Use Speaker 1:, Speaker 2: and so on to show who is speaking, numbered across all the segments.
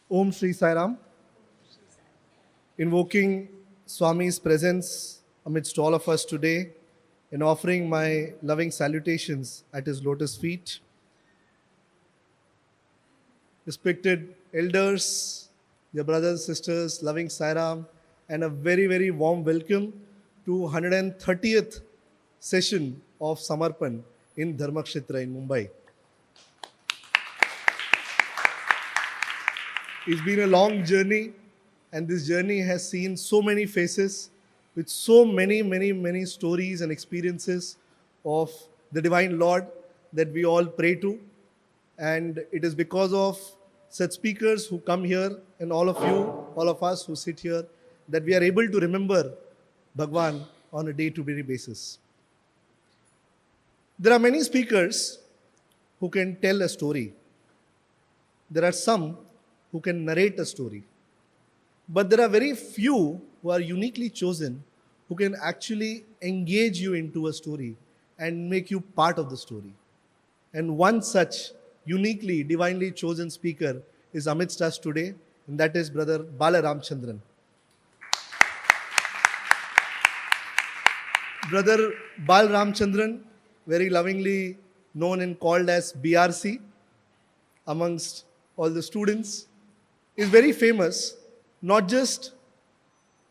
Speaker 1: Om Shri Sai Ram, invoking Swami's presence amidst all of us today and offering my loving salutations at his lotus feet. Respected elders, dear brothers, sisters, loving Sai Ram, and a very, very warm welcome to 130th session of Samarpan in Dharmakshetra in Mumbai. It's been a long journey, and this journey has seen so many faces with so many stories and experiences of the Divine Lord that we all pray to. And it is because of such speakers who come here and all of you, all of us who sit here, that we are able to remember Bhagwan on a day-to-day basis. There are many speakers who can tell a story. There are some who can narrate a story. But there are very few who are uniquely chosen who can actually engage you into a story and make you part of the story. And one such uniquely, divinely chosen speaker is amidst us today, and that is Brother Bala Ramachandran. Brother Bala Ramachandran, very lovingly known and called as BRC amongst all the students, is very famous, not just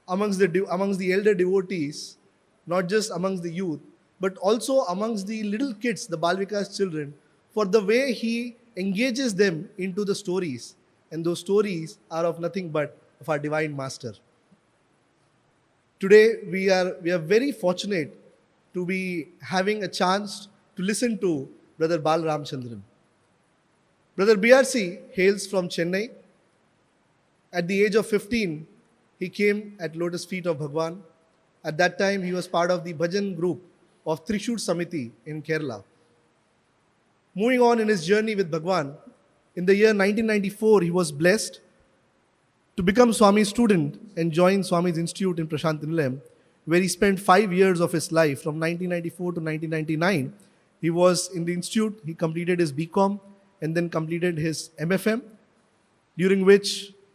Speaker 1: amongst the elder devotees, not just amongst the youth, but also amongst the little kids, the Balvikas children, for the way he engages them into the stories. And those stories are of nothing but of our Divine Master. Today, we are very fortunate to be having a chance to listen to Brother Bala Ramachandran. Brother BRC hails from Chennai. At the age of 15, he came at lotus feet of Bhagwan. At that time, he was part of the bhajan group of Trishur Samiti in Kerala. Moving on in his journey with Bhagwan, in the year 1994, he was blessed to become Swami's student and join Swami's institute in Prashantinilayam, where he spent 5 years of his life from 1994 to 1999. He was in the institute, he completed his BCom and then completed his MFM,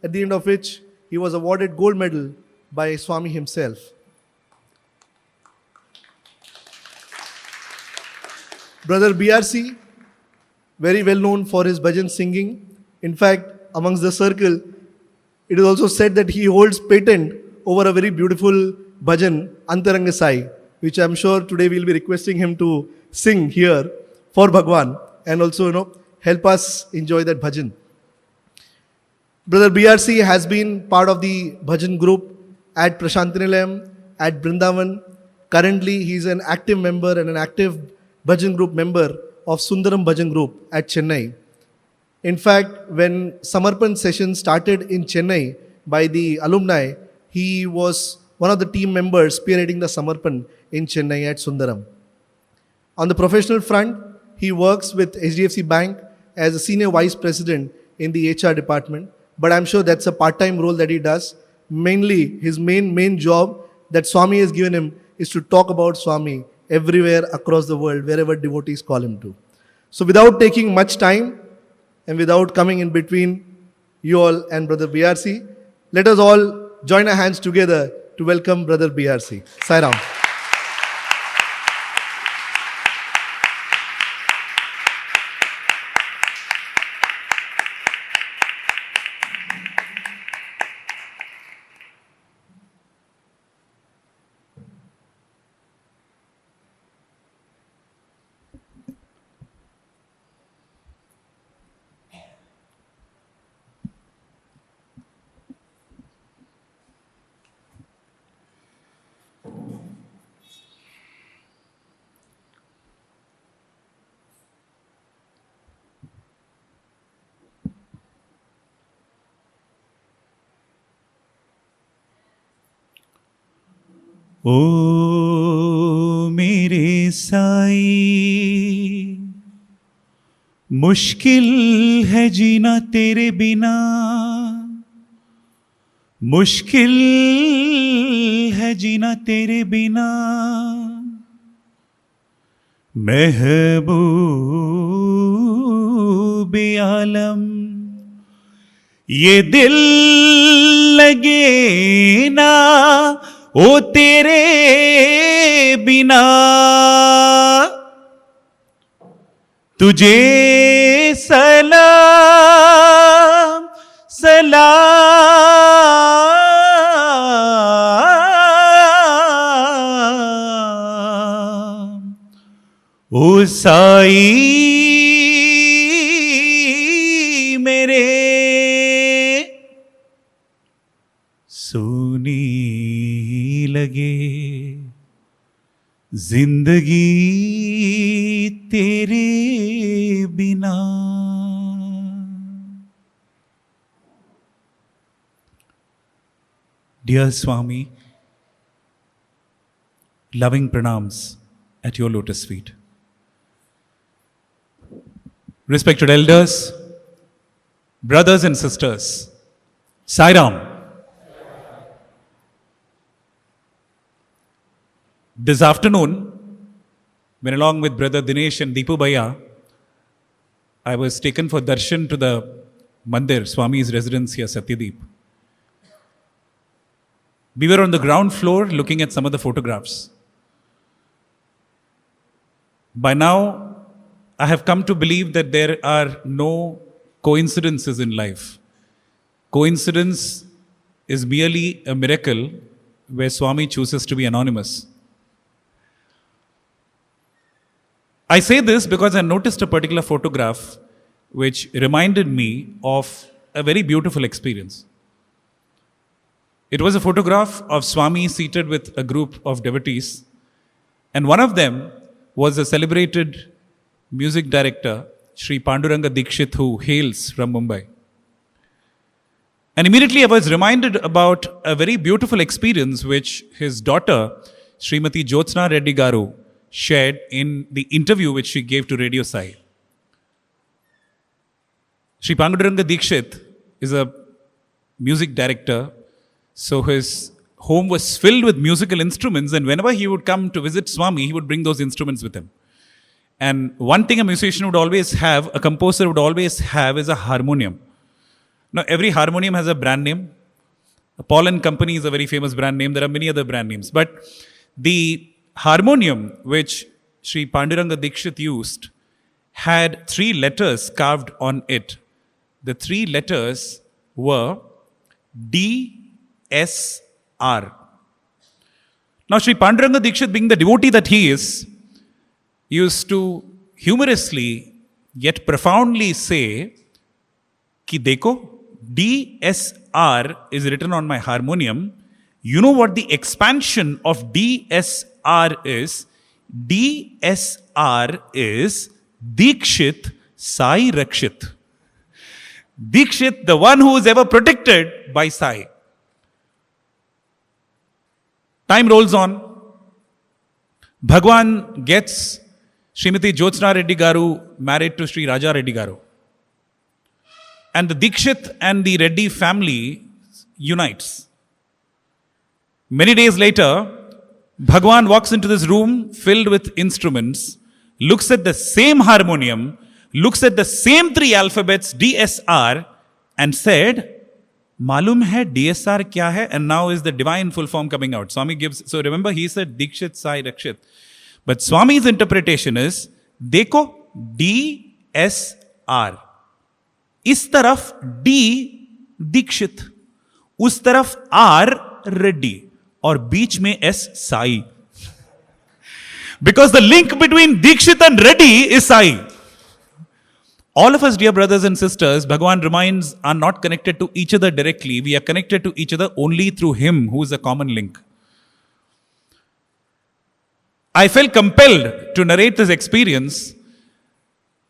Speaker 1: at the end of which he was awarded gold medal by Swami himself. Brother BRC, very well known for his bhajan singing. In fact, amongst the circle, it is also said that he holds patent over a very beautiful bhajan, Antaranga Sai, which I'm sure today we'll be requesting him to sing here for Bhagwan and also, help us enjoy that bhajan. Brother BRC has been part of the bhajan group at Prashantinilayam, at Brindavan. Currently, he is an active member and an active bhajan group member of Sundaram Bhajan Group at Chennai. In fact, when Samarpan session started in Chennai by the alumni, he was one of the team members spearheading the Samarpan in Chennai at Sundaram. On the professional front, he works with HDFC Bank as a senior vice president in the HR department. But I'm sure that's a part-time role that he does. Mainly, his main job that Swami has given him is to talk about Swami everywhere across the world, wherever devotees call him to. So without taking much time and without coming in between you all and Brother BRC, let us all join our hands together to welcome Brother BRC. Sai Ram.
Speaker 2: ओ मेरे साई, मुश्किल है जीना तेरे बिना, मुश्किल है जीना तेरे बिना, महबूब आलम ये दिल लगे ना ओ तेरे बिना, तुझे सलाम सलाम ओ साई मेरे, सोनी लगे जिंदगी तेरे बिना। Dear Swami, loving pranams at your lotus feet. Respected elders, brothers and sisters, Sai Ram. This afternoon, when along with brother Dinesh and Deepu Bhaiya, I was taken for darshan to the mandir, Swami's residence here, Satyadeep. We were on the ground floor looking at some of the photographs. By now, I have come to believe that there are no coincidences in life. Coincidence is merely a miracle where Swami chooses to be anonymous. I say this because I noticed a particular photograph which reminded me of a very beautiful experience. It was a photograph of Swami seated with a group of devotees, and one of them was a celebrated music director, Sri Panduranga Dikshit, who hails from Mumbai. And immediately I was reminded about a very beautiful experience which his daughter, Srimati Jyotsna Reddy Garu, shared in the interview which she gave to Radio Sai. Sri Panduranga Dikshit is a music director, so his home was filled with musical instruments, and whenever he would come to visit Swami, he would bring those instruments with him. And one thing a musician would always have, a composer would always have, is a harmonium. Now, every harmonium has a brand name. Paul and Company is a very famous brand name. There are many other brand names. But the harmonium which Sri Panduranga Dikshit used had 3 letters carved on it. The 3 letters were D-S-R. Now, Sri Panduranga Dikshit, being the devotee that he is, used to humorously yet profoundly say, Ki dekho, D-S-R is written on my harmonium. You know what the expansion of D-S-R is? D-S-R is Dikshit Sai Rakshit. Dikshit, the one who is ever protected by Sai. Time rolls on. Bhagwan gets Srimati Jyotsna Reddy Garu married to Sri Raja Reddy Garu. And the Dikshit and the Reddy family unites. Many days later, Bhagwan walks into this room filled with instruments, looks at the same harmonium, looks at the same 3 alphabets, DSR, and said, Malum hai DSR kya hai? And now is the divine full form coming out. Swami gives, so remember he said Dikshit Sai Rakshit. But Swami's interpretation is, Dekho, DSR. इस तरफ D Dixit, उस तरफ R Reddy और बीच में S Sai. Because the link between Dikshit and Reddy is Sai. All of us, dear brothers and sisters, Bhagavan reminds, are not connected to each other directly. We are connected to each other only through Him, who is a common link. I felt compelled to narrate this experience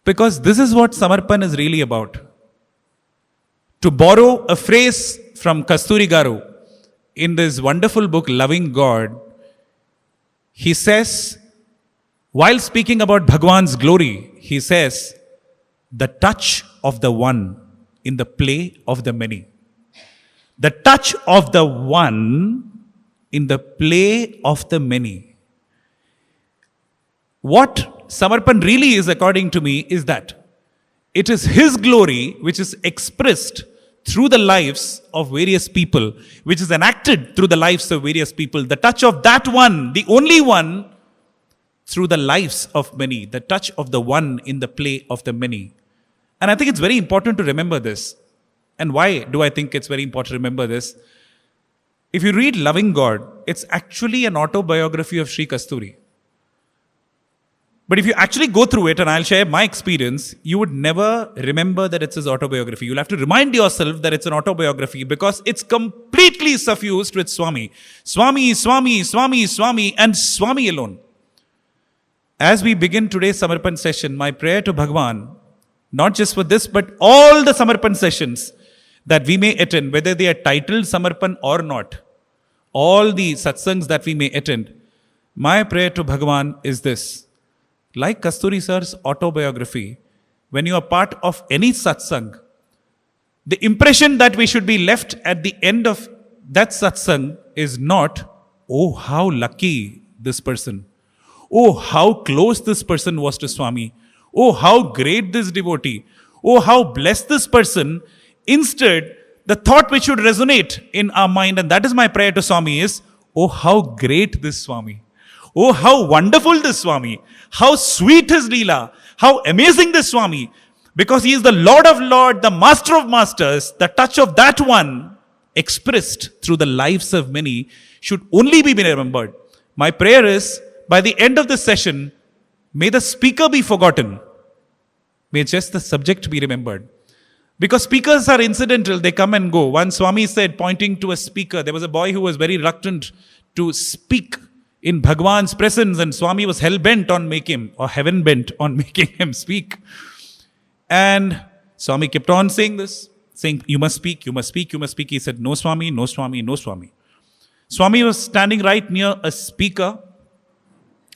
Speaker 2: because this is what Samarpan is really about. To borrow a phrase from Kasturi Garu in this wonderful book, Loving God, he says, while speaking about Bhagwan's glory, he says, the touch of the one in the play of the many. The touch of the one in the play of the many. What Samarpan really is, according to me, is that it is His glory which is expressed through the lives of various people, which is enacted through the lives of various people. The touch of that one, the only one, through the lives of many. The touch of the one in the play of the many. And I think it's very important to remember this. And why do I think it's very important to remember this? If you read Loving God, it's actually an autobiography of Sri Kasturi. But if you actually go through it, and I'll share my experience, you would never remember that it's his autobiography. You'll have to remind yourself that it's an autobiography because it's completely suffused with Swami. Swami, Swami, Swami, Swami, and Swami alone. As we begin today's Samarpan session, my prayer to Bhagwan, not just for this, but all the Samarpan sessions that we may attend, whether they are titled Samarpan or not, all the satsangs that we may attend, my prayer to Bhagwan is this. Like Kasturi sir's autobiography, when you are part of any satsang, the impression that we should be left at the end of that satsang is not, oh, how lucky this person. Oh, how close this person was to Swami. Oh, how great this devotee. Oh, how blessed this person. Instead, the thought which should resonate in our mind, and that is my prayer to Swami, is, oh, how great this Swami. Oh, how wonderful this Swami. How sweet his Leela. How amazing this Swami. Because he is the Lord of Lords, the Master of Masters. The touch of that one, expressed through the lives of many, should only be remembered. My prayer is, by the end of this session, may the speaker be forgotten. May just the subject be remembered. Because speakers are incidental, they come and go. One Swami said, pointing to a speaker, there was a boy who was very reluctant to speak in Bhagwan's presence, and Swami was hell-bent on making him, or heaven-bent on making him speak. And Swami kept on saying this, saying, you must speak, you must speak, you must speak. He said, no Swami, no Swami, no Swami. Swami was standing right near a speaker,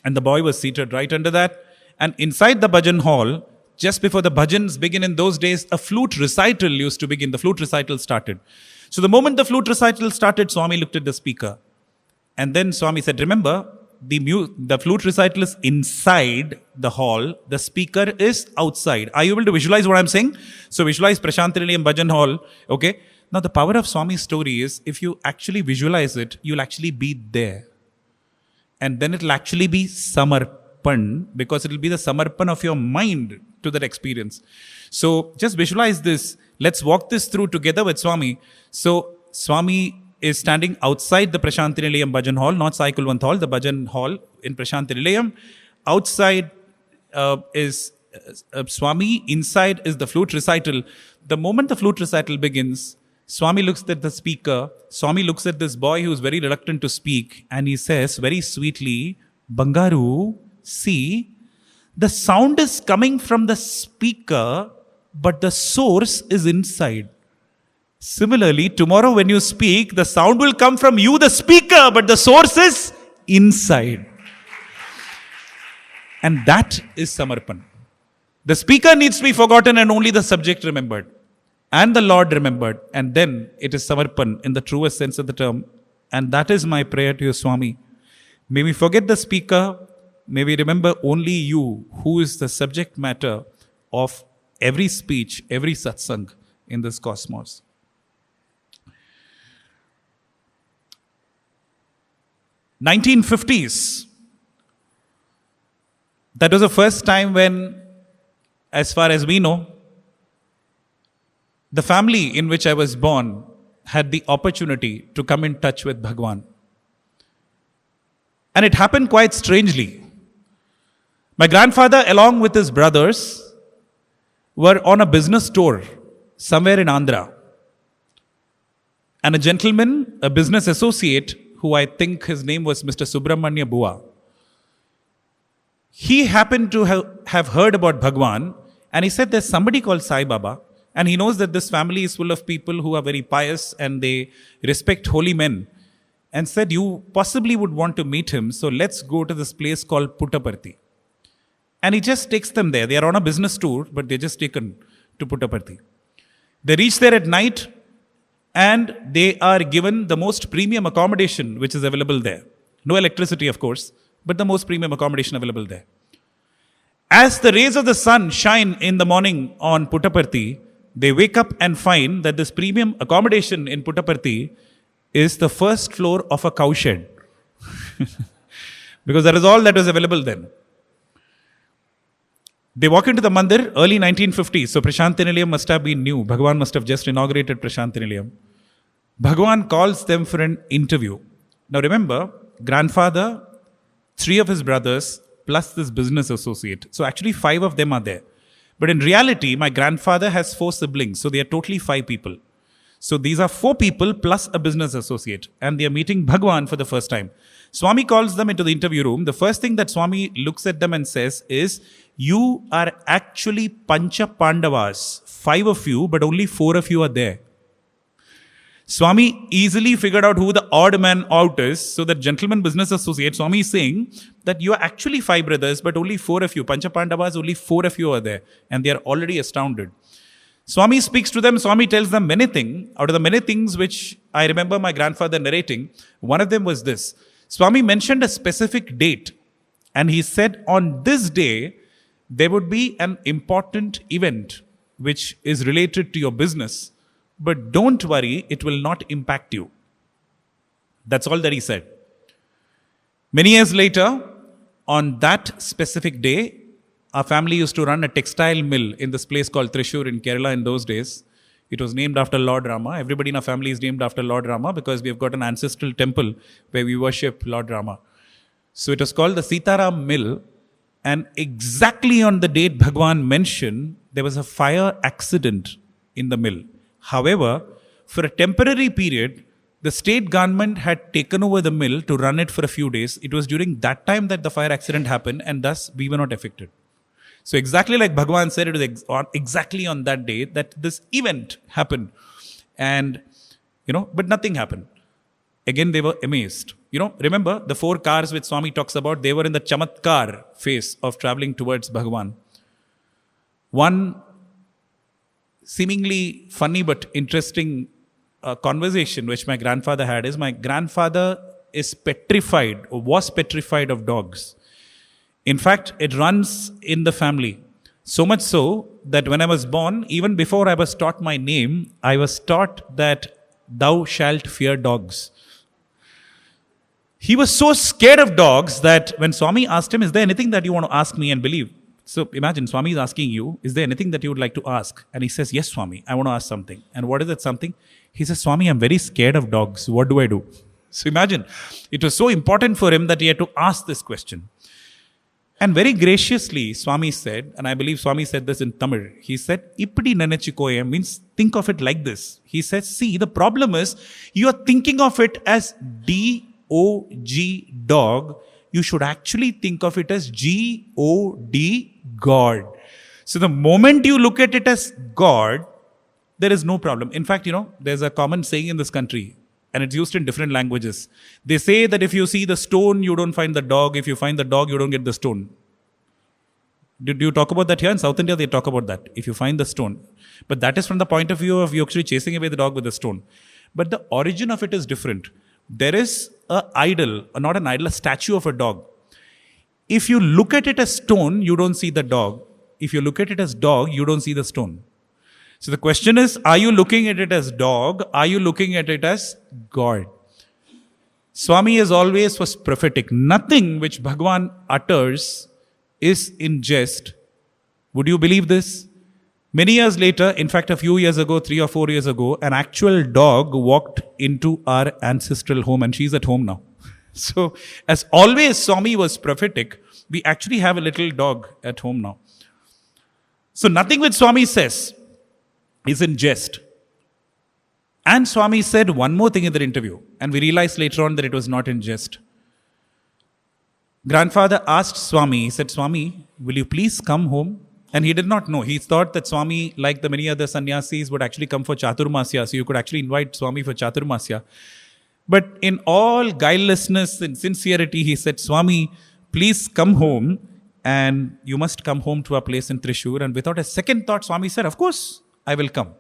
Speaker 2: and the boy was seated right under that. And inside the bhajan hall, just before the bhajans begin in those days, a flute recital used to begin. The flute recital started. So the moment the flute recital started, Swami looked at the speaker. And then Swami said, remember, the flute recital is inside the hall. The speaker is outside. Are you able to visualize what I'm saying? So visualize Prashant Nilayam Bhajan Hall. Okay. Now the power of Swami's story is, if you actually visualize it, you'll actually be there. And then it'll actually be Samarpan, because it'll be the Samarpan of your mind to that experience. So just visualize this. Let's walk this through together with Swami. So Swami is standing outside the Prashant Nilayam Bhajan Hall, not Sai Kulwant Hall, the Bhajan Hall in Prashant Nilayam. Outside is Swami, inside is the flute recital. The moment the flute recital begins, Swami looks at the speaker, Swami looks at this boy who is very reluctant to speak, and he says very sweetly, Bangaru, see, the sound is coming from the speaker, but the source is inside. Similarly, tomorrow when you speak, the sound will come from you, the speaker, but the source is inside. And that is Samarpan. The speaker needs to be forgotten and only the subject remembered. And the Lord remembered. And then it is Samarpan in the truest sense of the term. And that is my prayer to you, Swami. May we forget the speaker. May we remember only you, who is the subject matter of every speech, every satsang in this cosmos. (1950s). That was the first time when, as far as we know, the family in which I was born had the opportunity to come in touch with Bhagwan. And it happened quite strangely. My grandfather, along with his brothers, were on a business tour somewhere in Andhra. And a gentleman, a business associate, who I think his name was Mr. Subramanya Bua, he happened to have heard about Bhagwan, and he said there's somebody called Sai Baba, and he knows that this family is full of people who are very pious and they respect holy men, and said you possibly would want to meet him, so let's go to this place called Puttaparthi. And he just takes them there. They are on a business tour, but they're just taken to Puttaparthi. They reach there at night, and they are given the most premium accommodation which is available there. No electricity, of course, but the most premium accommodation available there. As the rays of the sun shine in the morning on Puttaparthi, They wake up and find that this premium accommodation in Puttaparthi is the first floor of a cowshed. Because that is all that was available then. They walk into the mandir early 1950s. So Prashanti Nilayam must have been new. Bhagwan must have just inaugurated Prashanti Nilayam. Bhagwan calls them for an interview. Now remember, grandfather, 3 of his brothers, plus this business associate. So actually 5 of them are there. But in reality, my grandfather has 4 siblings. So they are totally 5 people. So these are 4 people plus a business associate. And they are meeting Bhagwan for the first time. Swami calls them into the interview room. The first thing that Swami looks at them and says is, you are actually Pancha Pandavas. 5 of you, but only 4 of you are there. Swami easily figured out who the odd man out is. So that gentleman business associate, Swami is saying that you are actually 5 brothers, but only 4 of you. Pancha Pandavas, only 4 of you are there. And they are already astounded. Swami speaks to them. Swami tells them many things. Out of the many things which I remember my grandfather narrating, one of them was this. Swami mentioned a specific date. And he said, on this day, there would be an important event which is related to your business. But don't worry, it will not impact you. That's all that he said. Many years later, on that specific day, our family used to run a textile mill in this place called Thrissur in Kerala in those days. It was named after Lord Rama. Everybody in our family is named after Lord Rama because we have got an ancestral temple where we worship Lord Rama. So it was called the Sitaram Mill. And exactly on the date Bhagwan mentioned, there was a fire accident in the mill. However, for a temporary period, the state government had taken over the mill to run it for a few days. It was during that time that the fire accident happened, and thus we were not affected. So exactly like Bhagwan said, it was exactly on that day that this event happened. And, but nothing happened. Again, they were amazed. Remember the 4 cars which Swami talks about, they were in the chamatkar phase of traveling towards Bhagwan. One seemingly funny but interesting conversation which my grandfather had is, my grandfather is petrified or was petrified of dogs. In fact, it runs in the family. So much so that when I was born, even before I was taught my name, I was taught that thou shalt fear dogs. He was so scared of dogs that when Swami asked him, is there anything that you want to ask me and believe? So imagine Swami is asking you, is there anything that you would like to ask? And he says, yes, Swami, I want to ask something. And what is that something? He says, Swami, I'm very scared of dogs. What do I do? So imagine, it was so important for him that he had to ask this question. And very graciously, Swami said, and I believe Swami said this in Tamil, he said, Ipdi nanachikoye means think of it like this. He says, see, the problem is you are thinking of it as D-O-G, dog. You should actually think of it as G-O-D, God. So the moment you look at it as God, there is no problem. In fact, there's a common saying in this country, and it's used in different languages. They say that if you see the stone, you don't find the dog. If you find the dog, you don't get the stone. Did you talk about that here? In South India, they talk about that. If you find the stone. But that is from the point of view of you actually chasing away the dog with the stone. But the origin of it is different. There is a statue of a dog. If you look at it as stone, you don't see the dog. If you look at it as dog, you don't see the stone. So the question is, are you looking at it as dog? Are you looking at it as God? Swami as always was prophetic. Nothing which Bhagwan utters is in jest. Would you believe this? Many years later, in fact a few years ago, 3 or 4 years ago, an actual dog walked into our ancestral home and she's at home now. So as always Swami was prophetic, we actually have a little dog at home now. So nothing which Swami says is in jest. And Swami said one more thing in the interview, and we realized later on that it was not in jest. Grandfather asked Swami, he said, Swami, will you please come home? And he did not know. He thought that Swami, like the many other sannyasis, would actually come for Chaturmasya. So you could actually invite Swami for Chaturmasya. But in all guilelessness and sincerity, he said, Swami, please come home. And you must come home to our place in Thrissur. And without a second thought, Swami said, of course, I will come.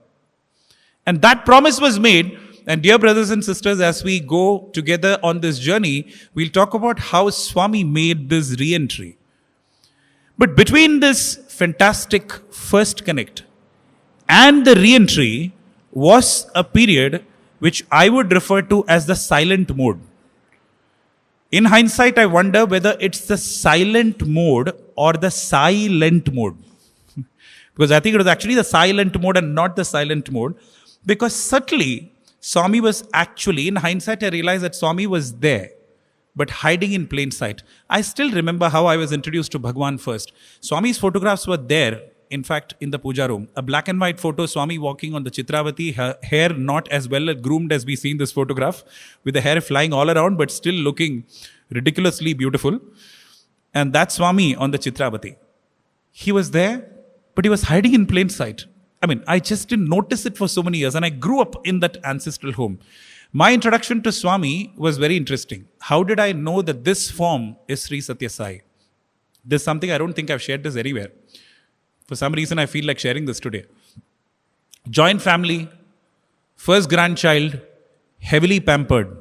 Speaker 2: And that promise was made. And dear brothers and sisters, as we go together on this journey, we'll talk about how Swami made this re-entry. But between this fantastic first connect and the re-entry was a period which I would refer to as the silent mode. In hindsight, I wonder whether it's the silent mode or the silent mode. Because I think it was actually the silent mode and not the silent mode. Because subtly, Swami was actually, in hindsight, I realized that Swami was there, but hiding in plain sight. I still remember how I was introduced to Bhagwan first. Swami's photographs were there, in fact, in the puja room. A black and white photo, Swami walking on the Chitravati, her hair not as well groomed as we see in this photograph, with the hair flying all around, but still looking ridiculously beautiful. And that's Swami on the Chitravati. He was there, but he was hiding in plain sight. I mean, I just didn't notice it for so many years, and I grew up in that ancestral home. My introduction to Swami was very interesting. How did I know that this form is Sri Satya Sai? This is something I don't think I've shared this anywhere. For some reason, I feel like sharing this today. Joint family, first grandchild, heavily pampered.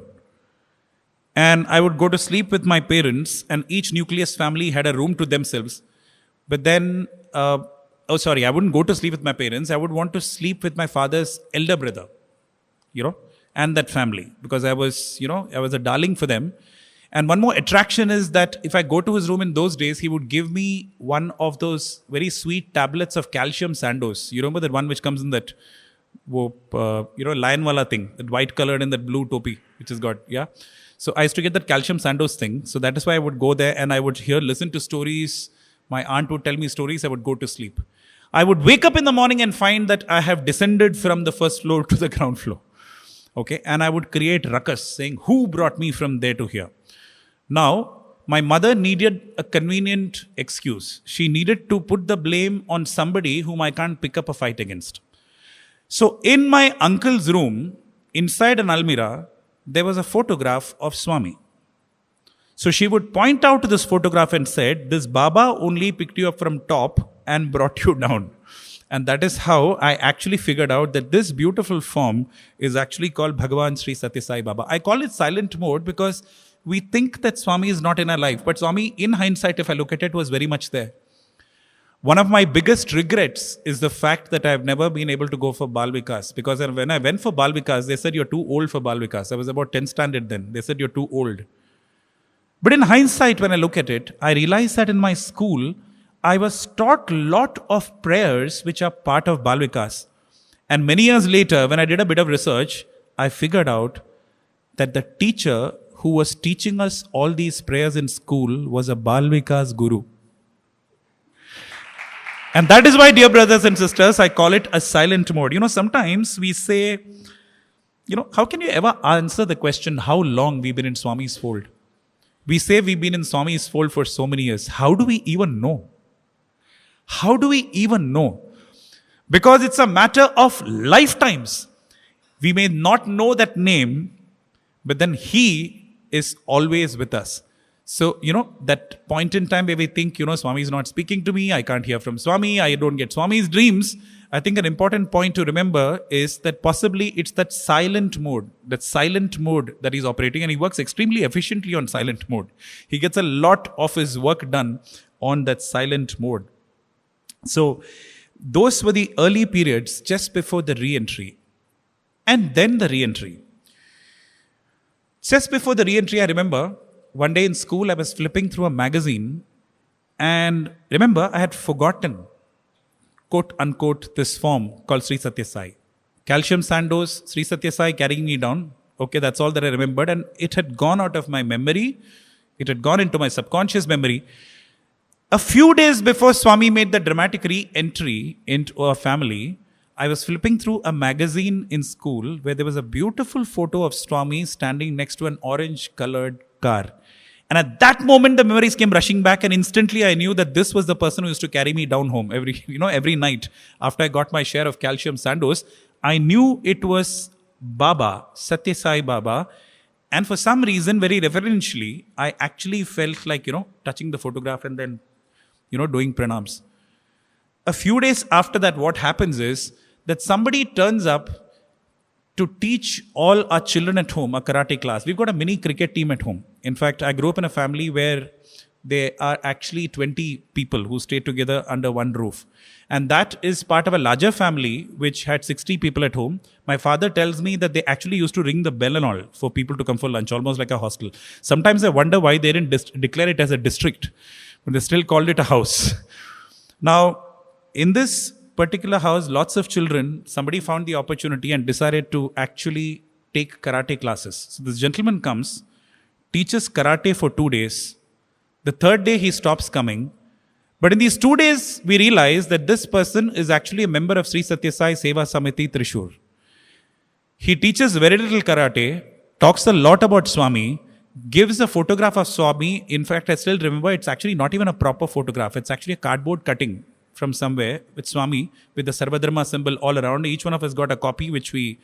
Speaker 2: And I would go to sleep with my parents, and each nucleus family had a room to themselves. But then, I wouldn't go to sleep with my parents. I would want to sleep with my father's elder brother, and that family, because I was a darling for them. And one more attraction is that if I go to his room in those days, he would give me one of those very sweet tablets of calcium sandoz. You remember that one which comes in that, lion wala thing, that white colored and that blue topi, which is got, yeah. So I used to get that calcium sandoz thing. So that is why I would go there and I would listen to stories. My aunt would tell me stories. I would go to sleep. I would wake up in the morning and find that I have descended from the first floor to the ground floor. Okay. And I would create ruckus saying, who brought me from there to here? Now, my mother needed a convenient excuse. She needed to put the blame on somebody whom I can't pick up a fight against. So in my uncle's room, inside an almirah, there was a photograph of Swami. So she would point out to this photograph and said, this Baba only picked you up from top and brought you down. And that is how I actually figured out that this beautiful form is actually called Bhagavan Sri Satya Sai Baba. I call it silent mode because we think that Swami is not in our life. But Swami, in hindsight, if I look at it, was very much there. One of my biggest regrets is the fact that I've never been able to go for Bal Vikas. Because when I went for Bal Vikas, they said, you're too old for Bal Vikas. I was about 10th standard then. They said, you're too old. But in hindsight, when I look at it, I realize that in my school, I was taught a lot of prayers which are part of Bal Vikas. And many years later, when I did a bit of research, I figured out that the teacher who was teaching us all these prayers in school was a Bal Vikas guru. And that is why, dear brothers and sisters, I call it a silent mode. Sometimes we say, how can you ever answer the question how long we've been in Swami's fold? We say we've been in Swami's fold for so many years. How do we even know? How do we even know? Because it's a matter of lifetimes. We may not know that name, but then He is always with us. So, that point in time where we think, Swami is not speaking to me, I can't hear from Swami, I don't get Swami's dreams. I think an important point to remember is that possibly it's that silent mode that he's operating, and he works extremely efficiently on silent mode. He gets a lot of his work done on that silent mode. So, those were the early periods just before the re-entry. And then the re-entry. Just before the re-entry, I remember one day in school, I was flipping through a magazine, and remember, I had forgotten, quote unquote, this form called Sri Satya Sai. Calcium sandoz, Sri Satya Sai carrying me down. Okay, that's all that I remembered, and it had gone out of my memory. It had gone into my subconscious memory. A few days before Swami made the dramatic re-entry into our family, I was flipping through a magazine in school where there was a beautiful photo of Swami standing next to an orange-colored car. And at that moment, the memories came rushing back, and instantly I knew that this was the person who used to carry me down home every night. After I got my share of calcium sandoz, I knew it was Baba, Satya Sai Baba. And for some reason, very reverentially, I actually felt like, touching the photograph and then, doing pranams. A few days after that, what happens is that somebody turns up to teach all our children at home a karate class. We've got a mini cricket team at home. In fact, I grew up in a family where There are actually 20 people who stay together under one roof. And that is part of a larger family which had 60 people at home. My father tells me that they actually used to ring the bell and all for people to come for lunch, almost like a hostel. Sometimes I wonder why they didn't declare it as a district, but they still called it a house. Now, in this particular house, lots of children, somebody found the opportunity and decided to actually take karate classes. So this gentleman comes, teaches karate for 2 days. The third day he stops coming. But in these 2 days, we realize that this person is actually a member of Sri Satya Sai Seva Samiti Trishur. He teaches very little karate, talks a lot about Swami, gives a photograph of Swami. In fact, I still remember it's actually not even a proper photograph. It's actually a cardboard cutting from somewhere with Swami, with the Sarvadharma symbol all around. Each one of us got a copy, which we,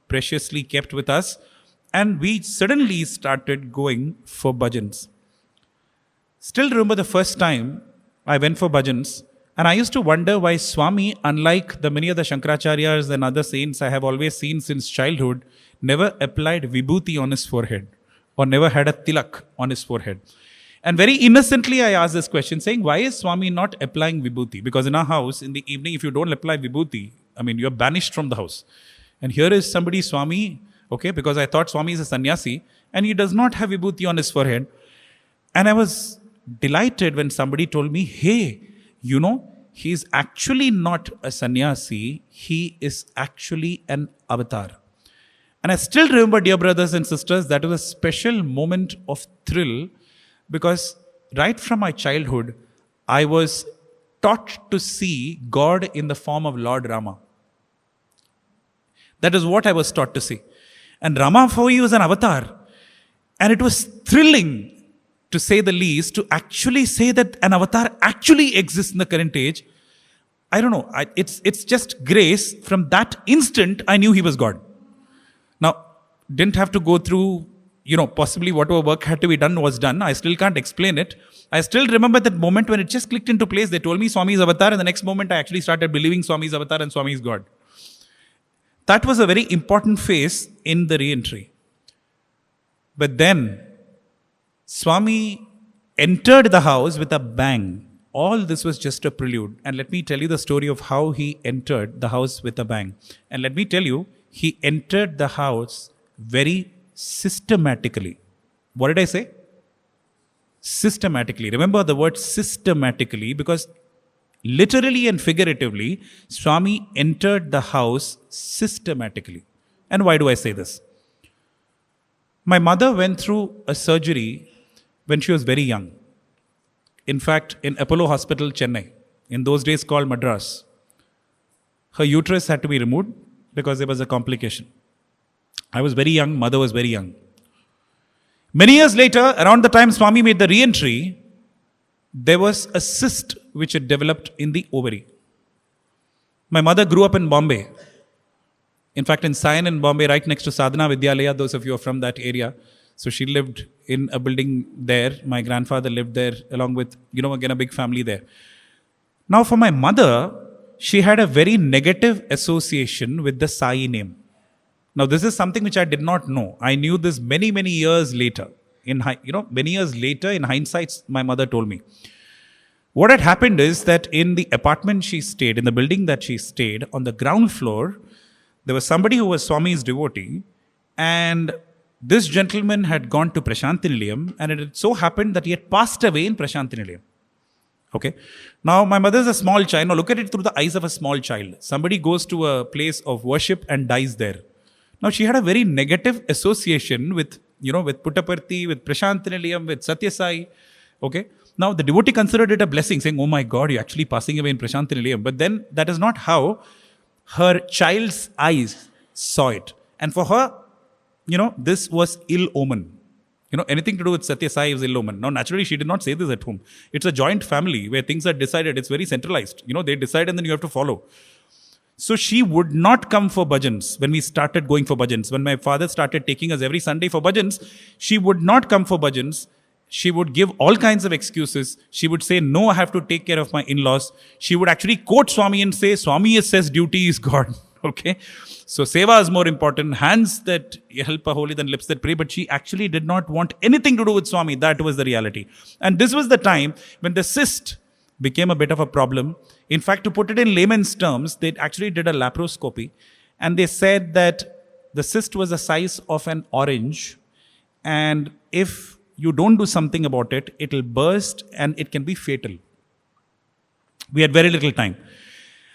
Speaker 2: preciously kept with us. And we suddenly started going for bhajans. Still remember the first time I went for bhajans, and I used to wonder why Swami, unlike the many other Shankaracharyas and other saints I have always seen since childhood, never applied vibhuti on his forehead or never had a tilak on his forehead. And very innocently I asked this question saying, why is Swami not applying vibhuti? Because in our house, in the evening, if you don't apply vibhuti, you're banished from the house. And here is somebody, Swami, because I thought Swami is a sannyasi, and he does not have vibhuti on his forehead. And I was delighted when somebody told me, hey, he's actually not a sannyasi, he is actually an avatar. And I still remember, dear brothers and sisters, that was a special moment of thrill, because right from my childhood, I was taught to see God in the form of Lord Rama. That is what I was taught to see. And Rama for you is an avatar. And it was thrilling, to say the least, to actually say that an avatar actually exists in the current age. I don't know. It's just grace. From that instant, I knew he was God. Now, didn't have to go through, possibly whatever work had to be done was done. I still can't explain it. I still remember that moment when it just clicked into place. They told me Swami is avatar, and the next moment I actually started believing Swami is avatar and Swami is God. That was a very important phase in the re-entry. But then, Swami entered the house with a bang. All this was just a prelude. And let me tell you the story of how he entered the house with a bang. And let me tell you, he entered the house very systematically. What did I say? Systematically. Remember the word systematically, because literally and figuratively, Swami entered the house systematically. And why do I say this? My mother went through a surgery when she was very young. In fact, in Apollo Hospital, Chennai, in those days called Madras, her uterus had to be removed because there was a complication. I was very young, mother was very young. Many years later, around the time Swami made the re-entry, there was a cyst which had developed in the ovary. My mother grew up in Bombay. In fact, in Sion in Bombay, right next to Sadhana Vidyalaya, those of you are from that area. So she lived in a building there. My grandfather lived there along with, again, a big family there. Now, for my mother, she had a very negative association with the Sai name. Now, this is something which I did not know. I knew this many, many years later. Many years later, in hindsight, my mother told me. What had happened is that in the apartment she stayed, in the building that she stayed, on the ground floor, there was somebody who was Swami's devotee, and this gentleman had gone to Prashantinilayam, and it had so happened that he had passed away in Prashantinilayam. Okay. Now, my mother is a small child. Now, look at it through the eyes of a small child. Somebody goes to a place of worship and dies there. Now, she had a very negative association with, with Puttaparthi, with Prashantinilayam, with Satya Sai. Okay. Now, the devotee considered it a blessing, saying, oh my God, you're actually passing away in Prashantinilayam. But then, that is not how her child's eyes saw it. And for her, this was ill omen. Anything to do with Satya Sai is ill omen. Now, naturally, she did not say this at home. It's a joint family where things are decided. It's very centralized. They decide and then you have to follow. So she would not come for bhajans when we started going for bhajans. When my father started taking us every Sunday for bhajans, she would not come for bhajans. She would give all kinds of excuses. She would say, no, I have to take care of my in-laws. She would actually quote Swami and say, Swami says duty is God. Okay. So seva is more important. Hands that help are holy than lips that pray. But she actually did not want anything to do with Swami. That was the reality. And this was the time when the cyst became a bit of a problem. In fact, to put it in layman's terms, they actually did a laparoscopy. And they said that the cyst was the size of an orange. And if you don't do something about it, it will burst and it can be fatal. We had very little time.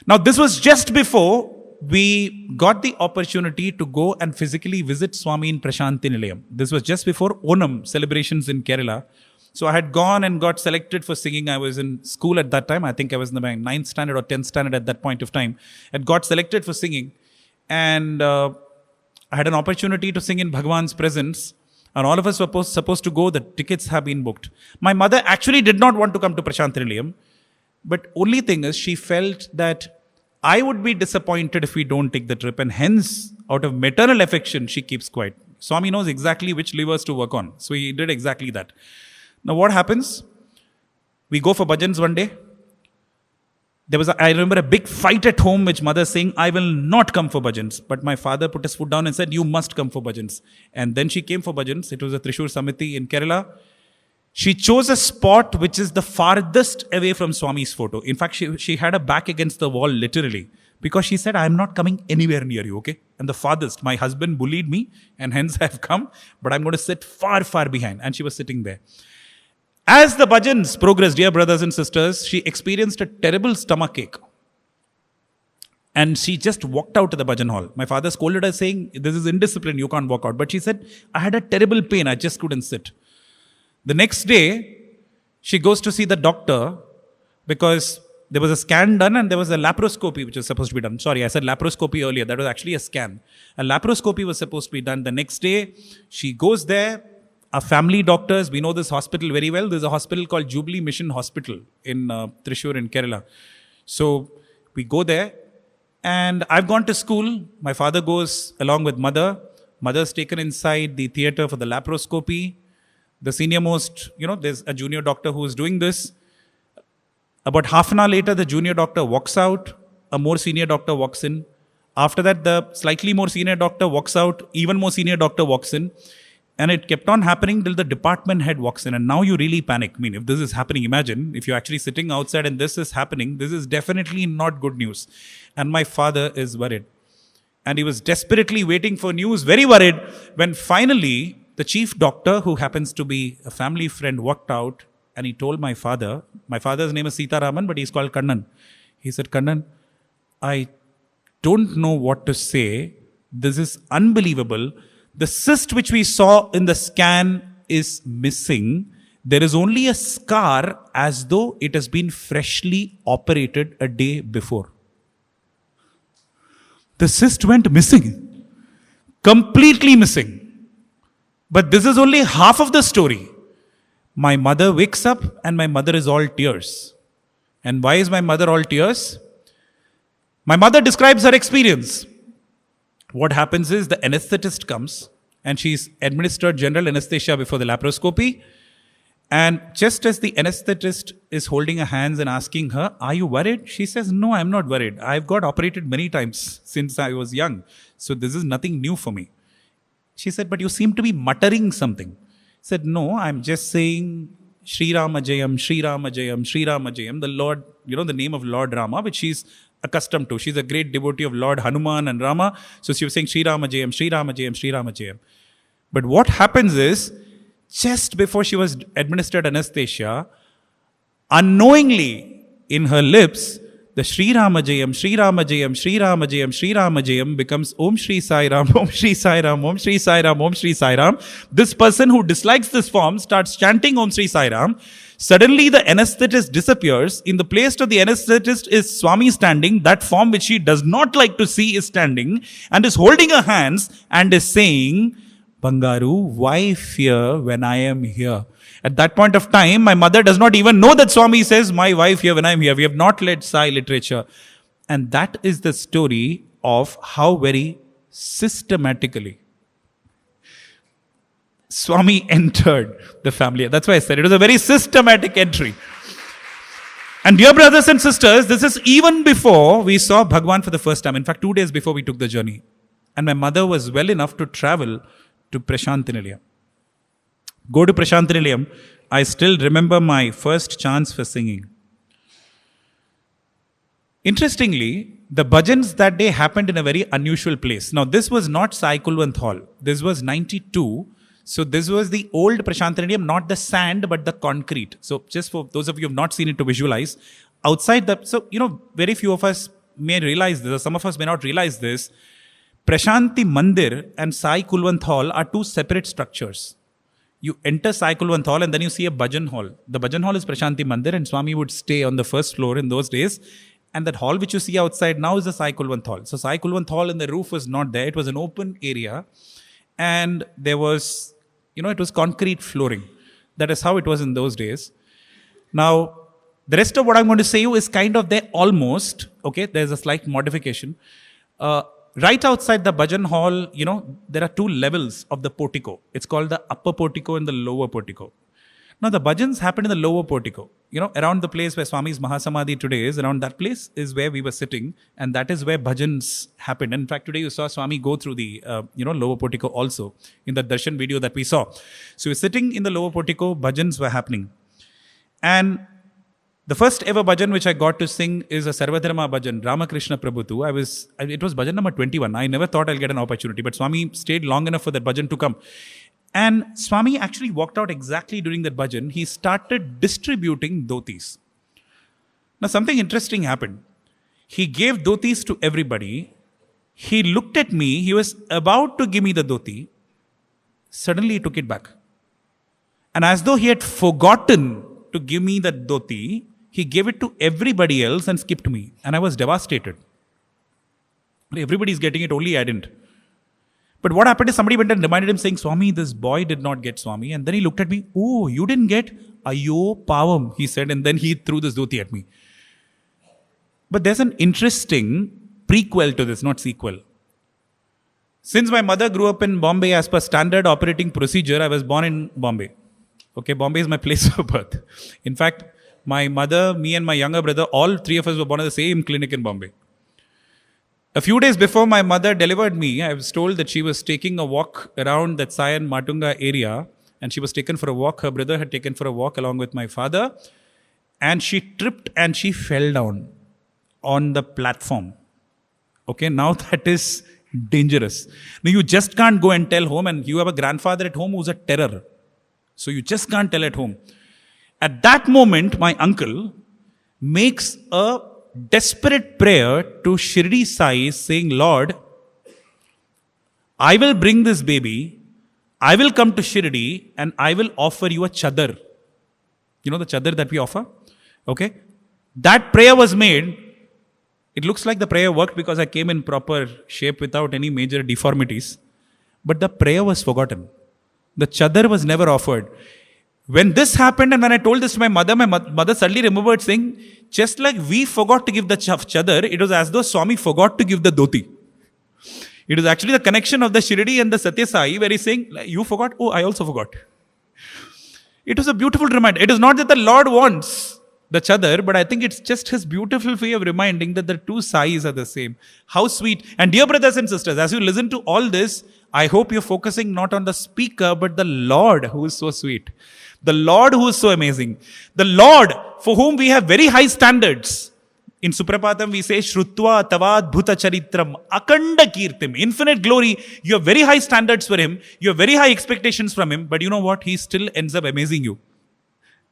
Speaker 2: Now, this was just before we got the opportunity to go and physically visit Swami in Prashanti Nilayam. This was just before Onam celebrations in Kerala. So I had gone and got selected for singing. I was in school at that time. I think I was in the 9th standard or 10th standard at that point of time. I got selected for singing. And I had an opportunity to sing in Bhagwan's presence. And all of us were supposed to go. The tickets have been booked. My mother actually did not want to come to Prashanti Nilayam. But only thing is, she felt that I would be disappointed if we don't take the trip. And hence, out of maternal affection, she keeps quiet. Swami knows exactly which levers to work on. So he did exactly that. Now what happens? We go for bhajans one day. I remember a big fight at home, which mother saying, I will not come for bhajans. But my father put his foot down and said, you must come for bhajans. And then she came for bhajans. It was a Trishur Samiti in Kerala. She chose a spot which is the farthest away from Swami's photo. In fact, she had her back against the wall literally. Because she said, I am not coming anywhere near you, okay? And the farthest, my husband bullied me and hence I have come. But I'm going to sit far, far behind. And she was sitting there. As the bhajans progressed, dear brothers and sisters, she experienced a terrible stomachache. And she just walked out to the bhajan hall. My father scolded her saying, this is indiscipline, you can't walk out. But she said, I had a terrible pain, I just couldn't sit. The next day, she goes to see the doctor because there was a scan done and there was a laparoscopy which was supposed to be done. Sorry, I said laparoscopy earlier. That was actually a scan. A laparoscopy was supposed to be done. The next day, she goes there. Our family doctors, we know this hospital very well. There's a hospital called Jubilee Mission Hospital in Trishur in Kerala. So we go there and I've gone to school. My father goes along with mother. Mother's taken inside the theater for the laparoscopy. The senior most, there's a junior doctor who is doing this. About half an hour later, the junior doctor walks out. A more senior doctor walks in. After that, the slightly more senior doctor walks out. Even more senior doctor walks in. And it kept on happening till the department head walks in. And now you really panic. I mean, if this is happening, imagine if you're actually sitting outside and this is happening, this is definitely not good news. And my father is worried. And he was desperately waiting for news, very worried, when finally the chief doctor, who happens to be a family friend, walked out and he told my father's name is Sita Raman, but he's called Kannan. He said, Kannan, I don't know what to say. This is unbelievable. The cyst which we saw in the scan is missing. There is only a scar as though it has been freshly operated a day before. The cyst went missing. Completely missing. But this is only half of the story. My mother wakes up and my mother is all tears. And why is my mother all tears? My mother describes her experience. What happens is the anesthetist comes and she's administered general anesthesia before the laparoscopy. And just as the anesthetist is holding her hands and asking her, are you worried? She says, no, I'm not worried. I've got operated many times since I was young. So this is nothing new for me. She said, but you seem to be muttering something. I said, no, I'm just saying Sri Rama Jayam, Sri Rama Jayam, Sri Rama Jayam, the Lord, the name of Lord Rama, which she's accustomed to. She's a great devotee of Lord Hanuman and Rama. So she was saying Sri Rama Jayam, Sri Rama Jayam, Sri Rama Jayam. But what happens is, just before she was administered anesthesia, unknowingly in her lips, the Sri Rama Jayam, Sri Rama Jayam, Sri Rama Jayam, Sri Rama Jayam becomes Om Shri Sai Ram, Om Shri Sai Ram, Om Shri Sai Ram, Om Shri Sai Ram. This person who dislikes this form starts chanting Om Shri Sai Ram. Suddenly the anesthetist disappears. In the place of the anesthetist is Swami standing. That form which she does not like to see is standing and is holding her hands and is saying, Bangaru, why fear when I am here? At that point of time, my mother does not even know that Swami says, my wife here when I am here. We have not led Sai literature. And that is the story of how very systematically Swami entered the family. That's why I said it was a very systematic entry. And dear brothers and sisters, this is even before we saw Bhagwan for the first time. In fact, 2 days before we took the journey. And my mother was well enough to travel to Prashantinilayam. Go to Prashantinilayam. I still remember my first chance for singing. Interestingly, the bhajans that day happened in a very unusual place. Now, this was not Sai Kulwant Hall. This was 92. So, this was the old Prashantinilayam, not the sand, but the concrete. So, just for those of you who have not seen it to visualize, outside the, so, very few of us may realize this, or some of us may not realize this. Prashanti Mandir and Sai Kulwant Hall are two separate structures. You enter Sai Kulwant Hall and then you see a bhajan hall. The bhajan hall is Prashanti Mandir and Swami would stay on the first floor in those days. And that hall which you see outside now is the Sai Kulwant Hall. So Sai Kulwant Hall and the roof was not there. It was an open area. And there was, it was concrete flooring. That is how it was in those days. Now, the rest of what I'm going to say you is kind of there almost. Okay, there's a slight modification. Right outside the bhajan hall, there are two levels of the portico. It's called the upper portico and the lower portico. Now, the bhajans happened in the lower portico. Around the place where Swami's Mahasamadhi today is, around that place is where we were sitting. And that is where bhajans happened. And in fact, today you saw Swami go through the, lower portico also in the darshan video that we saw. So we're sitting in the lower portico, bhajans were happening. And the first ever bhajan which I got to sing is a Sarvadharma bhajan, Ramakrishna Prabhutu. It was bhajan number 21. I never thought I'll get an opportunity, but Swami stayed long enough for that bhajan to come. And Swami actually walked out exactly during that bhajan. He started distributing dhotis. Now something interesting happened. He gave dhotis to everybody. He looked at me. He was about to give me the dhoti. Suddenly he took it back. And as though he had forgotten to give me that dhoti, he gave it to everybody else and skipped me. And I was devastated. Everybody's getting it, only I didn't. But what happened is somebody went and reminded him saying, Swami, this boy did not get Swami. And then he looked at me, oh, you didn't get? Ayo pavam, he said. And then he threw this dhoti at me. But there's an interesting prequel to this, not sequel. Since my mother grew up in Bombay as per standard operating procedure, I was born in Bombay. Okay, Bombay is my place of birth. In fact, my mother, me and my younger brother, all three of us were born at the same clinic in Bombay. A few days before my mother delivered me, I was told that she was taking a walk around that Sayan Matunga area, and she was taken for a walk. Her brother had taken for a walk along with my father, and she tripped and she fell down on the platform. Okay, now that is dangerous. Now you just can't go and tell home, and you have a grandfather at home who's a terror. So you just can't tell at home. At that moment, my uncle makes a desperate prayer to Shirdi Sai saying, Lord, I will bring this baby, I will come to Shirdi and I will offer you a chadar. You know the chadar that we offer? Okay. That prayer was made. It looks like the prayer worked because I came in proper shape without any major deformities. But the prayer was forgotten. The chadar was never offered. When this happened and when I told this to my mother suddenly remembered saying, just like we forgot to give the chadar, it was as though Swami forgot to give the dhoti. It was actually the connection of the Shirdi and the Satya Sai where he's saying, you forgot? Oh, I also forgot. It was a beautiful reminder. It is not that the Lord wants the chadar, but I think it's just his beautiful way of reminding that the two Sais are the same. How sweet. And dear brothers and sisters, as you listen to all this, I hope you're focusing not on the speaker, but the Lord who is so sweet. The Lord who is so amazing. The Lord for whom we have very high standards. In Suprapatam we say, Shrutva tavad bhuta charitram akanda kirtim. Infinite glory. You have very high standards for him. You have very high expectations from him. But you know what? He still ends up amazing you.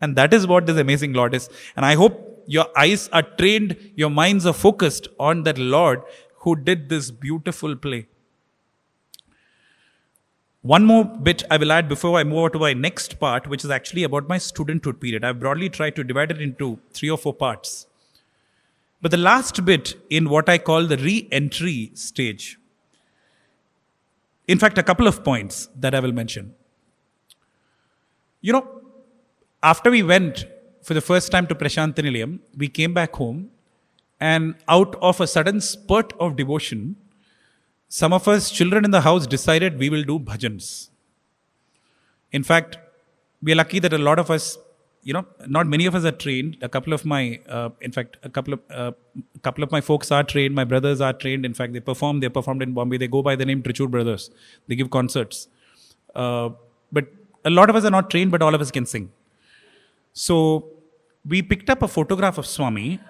Speaker 2: And that is what this amazing Lord is. And I hope your eyes are trained, your minds are focused on that Lord who did this beautiful play. One more bit I will add before I move on to my next part, which is actually about my studenthood period. I've broadly tried to divide it into 3 or 4 parts. But the last bit in what I call the re-entry stage. In fact, a couple of points that I will mention. After we went for the first time to Prashantinilayam, we came back home and out of a sudden spurt of devotion, some of us children in the house decided we will do bhajans. In fact, we are lucky that a lot of us not many of us are trained. A couple of my, in fact, a couple of my folks are trained. My brothers are trained. In fact, they performed in Bombay. They go by the name Trichur Brothers. They give concerts. But a lot of us are not trained, but all of us can sing. So we picked up a photograph of Swami.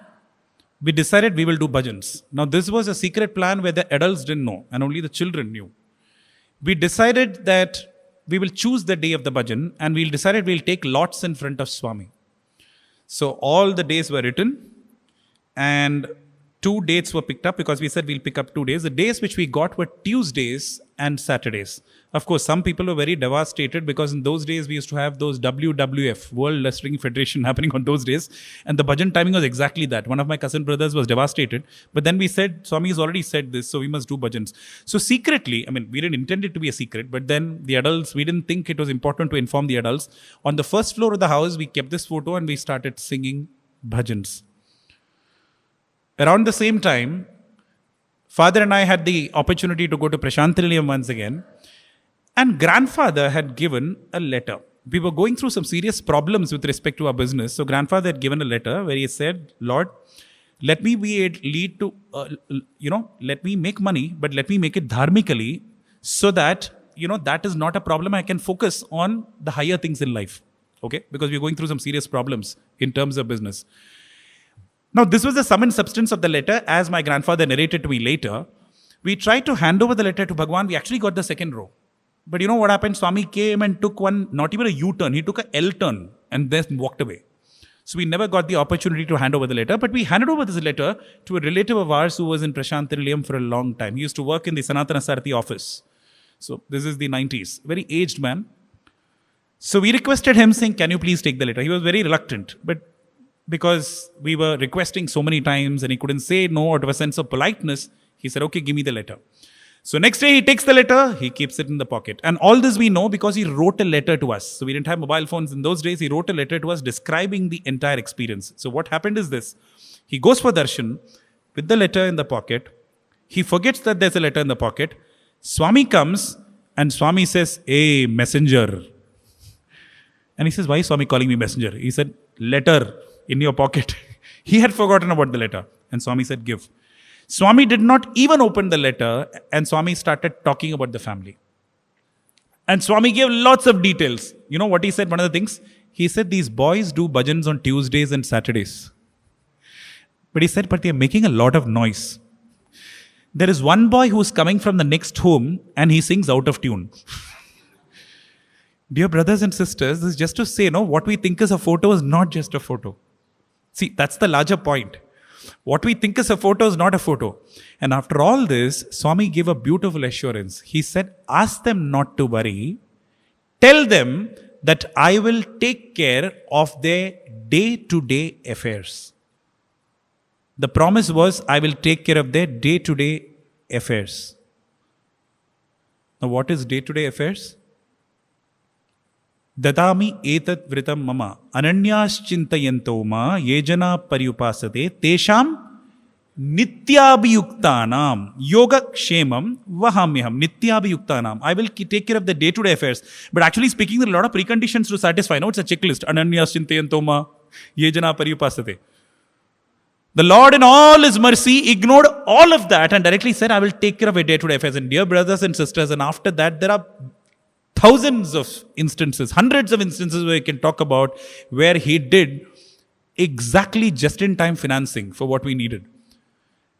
Speaker 2: We decided we will do bhajans. Now, this was a secret plan where the adults didn't know and only the children knew. We decided that we will choose the day of the bhajan and we'll take lots in front of Swami. So all the days were written and 2 dates were picked up because we said we'll pick up 2 days. The days which we got were Tuesdays and Saturdays. Of course, some people were very devastated because in those days we used to have those WWF, World Wrestling Federation, happening on those days. And the bhajan timing was exactly that. One of my cousin brothers was devastated. But then we said, Swami has already said this, so we must do bhajans. So secretly, we didn't intend it to be a secret, but then the adults, we didn't think it was important to inform the adults. On the first floor of the house, we kept this photo and we started singing bhajans. Around the same time, father and I had the opportunity to go to Prashanthanilayam once again. And grandfather had given a letter. We were going through some serious problems with respect to our business. So grandfather had given a letter where he said, Lord, let me let me make money, but let me make it dharmically so that, that is not a problem. I can focus on the higher things in life. Okay? Because we're going through some serious problems in terms of business. Now, this was the sum and substance of the letter, as my grandfather narrated to me later. We tried to hand over the letter to Bhagwan. We actually got the second row. But you know what happened? Swami came and took one, not even a U-turn. He took a L-turn and then walked away. So we never got the opportunity to hand over the letter. But we handed over this letter to a relative of ours who was in Prashanthanilayam for a long time. He used to work in the Sanatana Sarthi office. So this is the 90s. Very aged man. So we requested him saying, can you please take the letter? He was very reluctant. But because we were requesting so many times and he couldn't say no out of a sense of politeness, he said, okay, give me the letter. So next day he takes the letter, he keeps it in the pocket. And all this we know because he wrote a letter to us. So we didn't have mobile phones in those days. He wrote a letter to us describing the entire experience. So what happened is this. He goes for darshan with the letter in the pocket. He forgets that there's a letter in the pocket. Swami comes and Swami says, hey, messenger. And he says, why is Swami calling me messenger? He said, letter in your pocket. He had forgotten about the letter. And Swami said, give. Swami did not even open the letter and Swami started talking about the family. And Swami gave lots of details. You know what he said? One of the things, he said these boys do bhajans on Tuesdays and Saturdays. But he said, but they're making a lot of noise. There is one boy who's coming from the next home and he sings out of tune. Dear brothers and sisters, this is just to say, what we think is a photo is not just a photo. See, that's the larger point. What we think is a photo is not a photo. And after all this, Swami gave a beautiful assurance. He said, ask them not to worry. Tell them that I will take care of their day-to-day affairs. The promise was, I will take care of their day-to-day affairs. Now, what is day-to-day affairs? Dadami etat vritam mama ananyaschintayanto ma yejana paryupasate tesham nityabhiyuktanam yoga kshemam vahamyaham nityabhiyuktanam. I will take care of the day-to-day affairs. But actually speaking, there are a lot of preconditions to satisfy. It's a checklist. Ananyaschintayanto ma yejana paryupasate. The Lord in all His mercy ignored all of that and directly said, I will take care of your day-to-day affairs. And dear brothers and sisters, and after that, there are thousands of instances, hundreds of instances where we can talk about where he did exactly just-in-time financing for what we needed.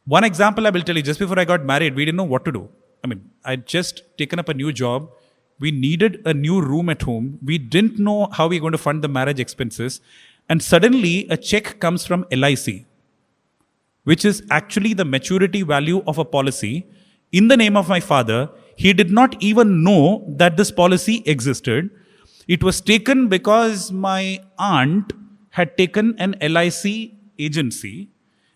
Speaker 2: One example I will tell you, just before I got married, we didn't know what to do. I'd just taken up a new job. We needed a new room at home. We didn't know how we were going to fund the marriage expenses. And suddenly a check comes from LIC, which is actually the maturity value of a policy in the name of my father. He did not even know that this policy existed. It was taken because my aunt had taken an LIC agency,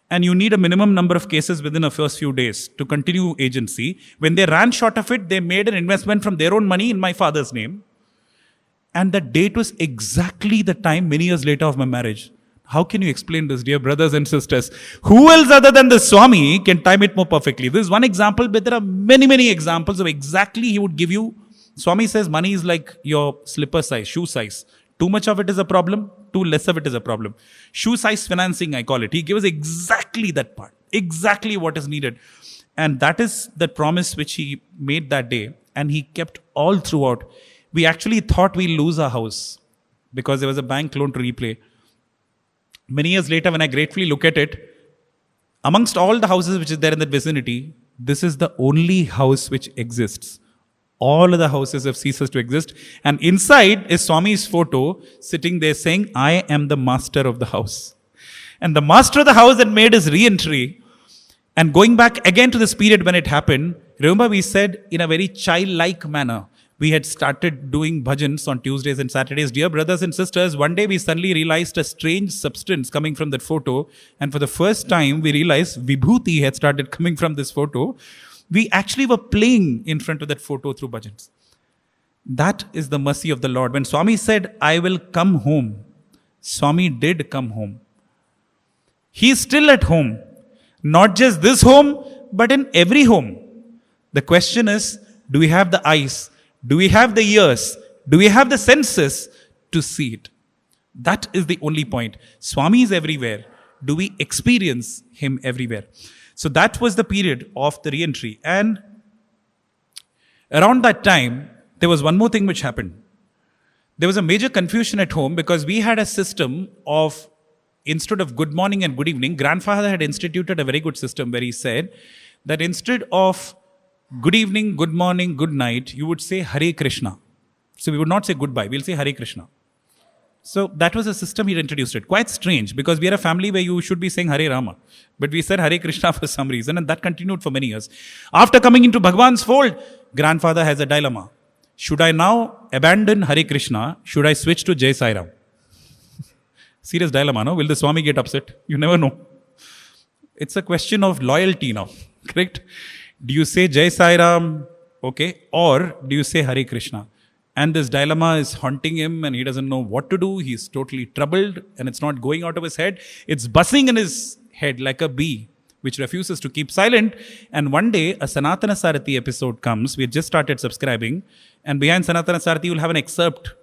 Speaker 2: and you need a minimum number of cases within the first few days to continue agency. When they ran short of it, they made an investment from their own money in my father's name. And the date was exactly the time many years later of my marriage. How can you explain this, dear brothers and sisters? Who else other than the Swami can time it more perfectly? This is one example, but there are many, many examples of exactly he would give you. Swami says money is like your slipper size, shoe size. Too much of it is a problem. too less of it is a problem. Shoe size financing, I call it. He gives exactly that part, exactly what is needed. And that is the promise which he made that day. And he kept all throughout. We actually thought we'll lose our house because there was a bank loan to repay. Many years later, when I gratefully look at it, amongst all the houses which is there in that vicinity, this is the only house which exists. All other houses have ceased to exist. And inside is Swami's photo sitting there saying, I am the master of the house. And the master of the house that made his re-entry, and going back again to this period when it happened, remember we said in a very childlike manner, we had started doing bhajans on Tuesdays and Saturdays. Dear brothers and sisters, one day we suddenly realized a strange substance coming from that photo. And for the first time, we realized Vibhuti had started coming from this photo. We actually were playing in front of that photo through bhajans. That is the mercy of the Lord. When Swami said, I will come home, Swami did come home. He is still at home. Not just this home, but in every home. The question is, do we have the eyes? Do we have the ears? Do we have the senses to see it? That is the only point. Swami is everywhere. Do we experience him everywhere? So that was the period of the re-entry. And around that time, there was one more thing which happened. There was a major confusion at home because we had a system of, instead of good morning and good evening, grandfather had instituted a very good system where he said that instead of good evening, good morning, good night, you would say Hare Krishna. So we would not say goodbye, we'll say Hare Krishna. So that was a system he introduced it. Quite strange because we are a family where you should be saying Hare Rama. But we said Hare Krishna for some reason, and that continued for many years. After coming into Bhagwan's fold, grandfather has a dilemma. Should I now abandon Hare Krishna? Should I switch to Jai Sai Ram? Serious dilemma, no? Will the Swami get upset? You never know. It's a question of loyalty now, correct? Do you say Jai Sai Ram, okay, or do you say Hare Krishna? And this dilemma is haunting him and he doesn't know what to do. He's totally troubled and it's not going out of his head. It's buzzing in his head like a bee which refuses to keep silent. And one day a Sanatana Sarathi episode comes. We had just started subscribing, and behind Sanatana Sarathi you'll have an excerpt,